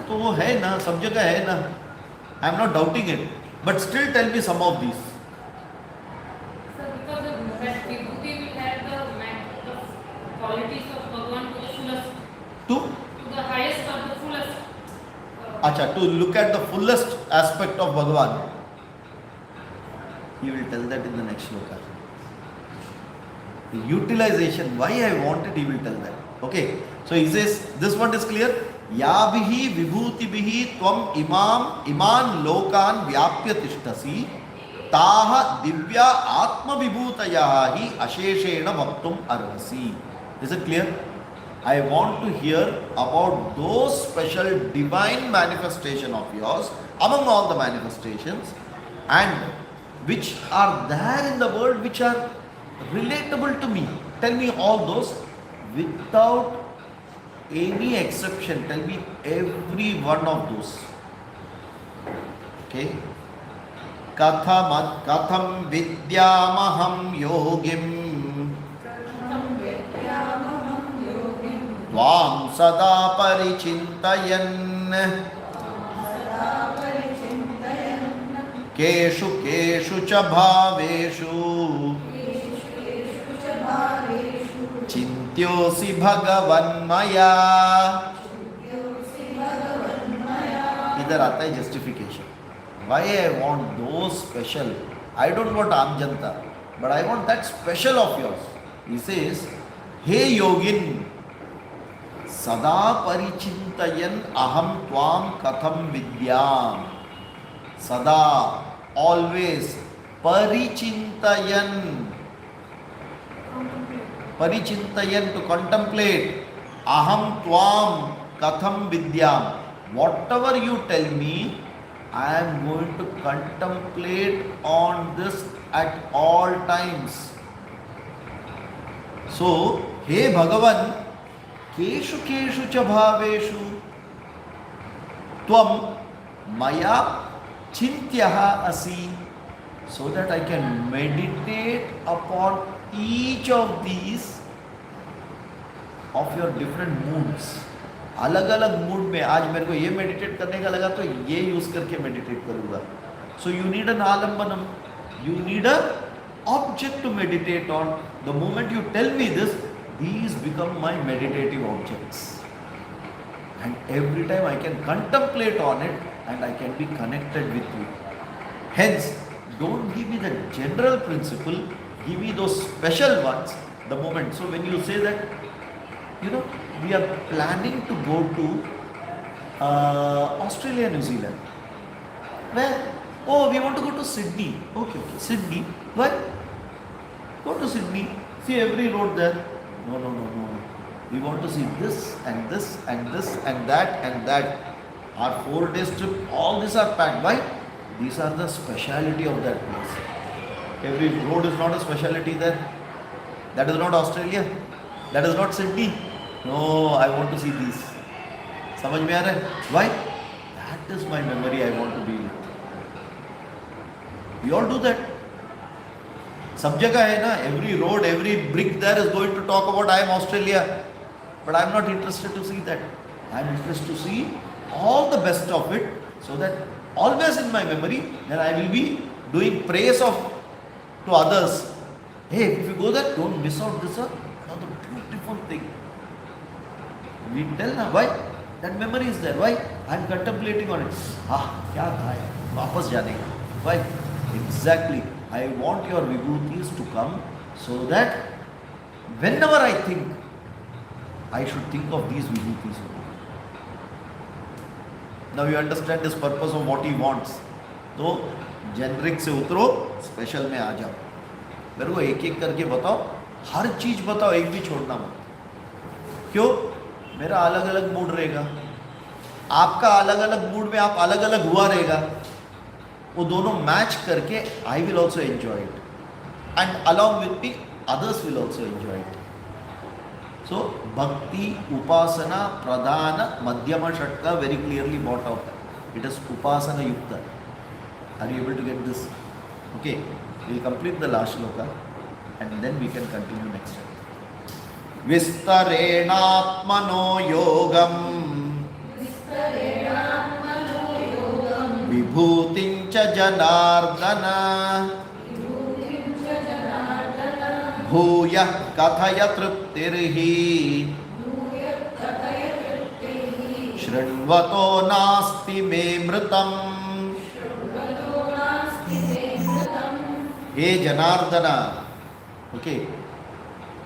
तो वो है ना, सब जगह है ना. I am not doubting it. But still tell me some of these. Sir, because the Vibhuti will have the qualities of Bhagavan to the fullest. To the highest or the fullest. Acha, to look at the fullest aspect of Bhagavan. He will tell that in the next shloka. The utilization, why I want it, he will tell that. Okay. So he says, this one is clear. Yabhihi vibhutibihi tvam iman lokan vyapya tishtasi taha divya atma vibhutayahi asheshena bhaktum arhasi. Is it clear? I want to hear about those special divine manifestation of yours among all the manifestations and which are there in the world which are relatable to me. Tell me all those without any exception. Tell me every one of those. Okay. Katham vidyamaham yogim Tvam sada parichintayan keshu cha bhaveshu Chintyosi Bhagavan Maya. इधर आता है justification. Why I want those special? I don't want Aam Janta, but I want that special of yours. He says, Hey Yogin, Sada Parichintayan Aham Tvam Katham Vidyam. Sada, always, Parichintayan. Parichintayan, to contemplate. Aham Tvam Katham Vidyam. Whatever you tell me, I am going to contemplate on this at all times. So, Hey Bhagavan, keshu cha bhaveshu Tvam Maya Chintyaha asi, so that I can meditate upon each of these of your different moods. अलग अलग mood में आज मेरे को ये meditate करने का लगा तो ये यूज करके मेडिटेट करूंगा. So you need an alambanam, you need a object to meditate on. The moment you tell me this, these become my meditative objects, and every time I can contemplate on it and I can be connected with you. Hence, don't give me the general principle, give me those special ones. The moment, so when you say that, we are planning to go to Australia, New Zealand. Where? Oh, we want to go to Sydney. Okay, Sydney. Why? Go to Sydney. See every road there. No. We want to see this and this and this and that and that. Our 4 days trip, all these are packed. Why? These are the speciality of that place. Every road is not a speciality there. That is not Australia. That is not Sydney. No, I want to see these. समझ में आ रहा है? Why? That is my memory I want to be with. We all do that. सब जगह है ना, every road, every brick there is going to talk about I am Australia. But I am not interested to see that. I am interested to see all the best of it, so that always in my memory, then I will be doing praise to others. Hey, if you go there, don't miss out this another beautiful thing. We tell now, why? That memory is there. Why? I am contemplating on it. क्या था है? वापस जाने का. Why? Exactly. I want your vibhutis to come, so that whenever I think, I should think of these vibhutis. Now you understand this purpose of what he wants. तो generic से उतरो, special में आ जाओ. मेरे को एक एक करके बताओ, हर चीज बताओ, एक भी छोड़ना मत. क्यों? मेरा अलग अलग मूड रहेगा, आपका अलग अलग मूड में आप अलग अलग हुआ रहेगा. वो दोनों मैच करके I will also enjoy it, and along with me others will also enjoy it. So bhakti, upasana, प्रधान, मध्यम षटका very clearly brought out. It is upasana yukta. Are you able to get this? Okay, we will complete the last shloka and then we can continue next time. विस्तरेणात्मनो योगं विभूतिं च जनार्दन भूयः कथय तृप्तिर्हि शृण्वतो नास्ति मे मृतम्. हे Janardan, okay,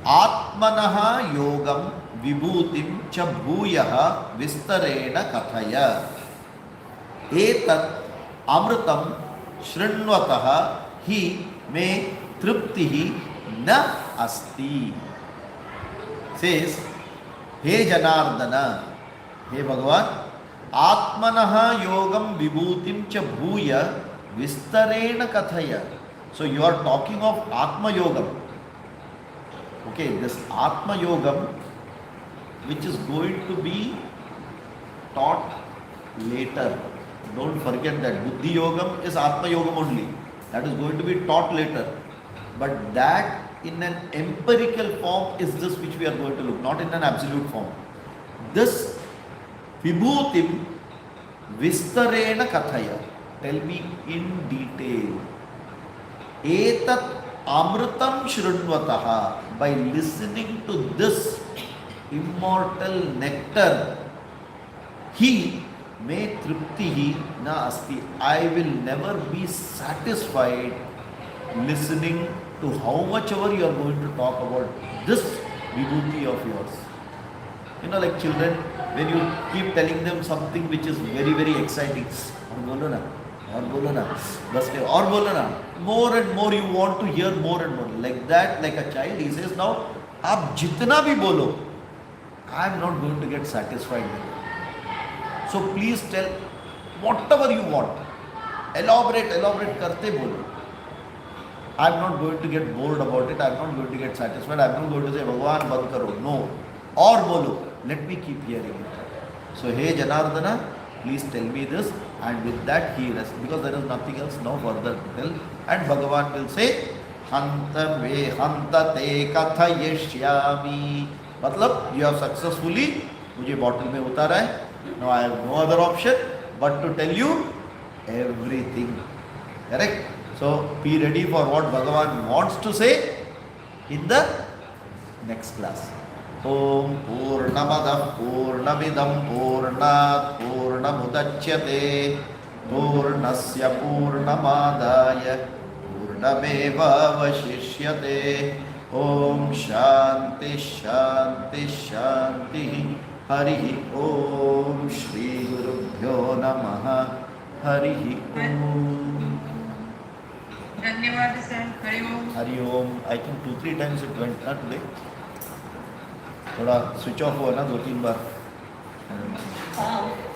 आत्मनः योगं विभूतिं च भूयः विस्तरेण कथय. एतत् अमृतं शृण्वतः हि मे तृप्तिः न अस्ति. Says, हे जनार्दन, हे भगवान, आत्मनः योगं विभूतिं च भूय विस्तरेण कथय. So you are talking of Atma Yogam. Okay, this Atma Yogam, which is going to be taught later. Don't forget that Buddhi Yogam is Atma Yogam only. That is going to be taught later. But that in an empirical form is this which we are going to look, not in an absolute form. This Vibhutim Vistarena Kathaya. Tell me in detail. Etat Amritam Shrunvataha. By listening to this immortal nectar, he may triptihi na asti. I will never be satisfied listening to how much ever you are going to talk about this vibhuti of yours. You know, like children, when you keep telling them something which is very, very exciting, और बोलो ना, बस के और बोलो ना, more and more you want to hear more and more. Like that, like a child, he says, now, आप जितना भी बोलो, I am not going to get satisfied with it. So please tell whatever you want. Elaborate करते बोलो. I am not going to get bored about it. I am not going to get satisfied. I am not going to say, भगवान बंद करो. No. और बोलो. Let me keep hearing it. So, hey Janardana, please tell me this, and with that he rests, because there is nothing else no further to tell. And Bhagavan will say, hanta ve hanta te kathayishyami, matlab you have successfully मुझे bottle में उतारा है, now I have no other option but to tell you everything. Correct? So be ready for what Bhagavan wants to say in the next class. Om Purnamadah Purnamidam Purnat Purnamudachyate Purnasya Purnamadaya Purnameva Vashishyate. Om Shanti Shanti Shanti. Hari Om Shri Gurubhyo Namaha. Hari Om. धन्यवाद sir. Hari Om. Hari Om. I think 2-3 times it went not today. थोड़ा switch off हुआ ना 2-3 बार. हाँ.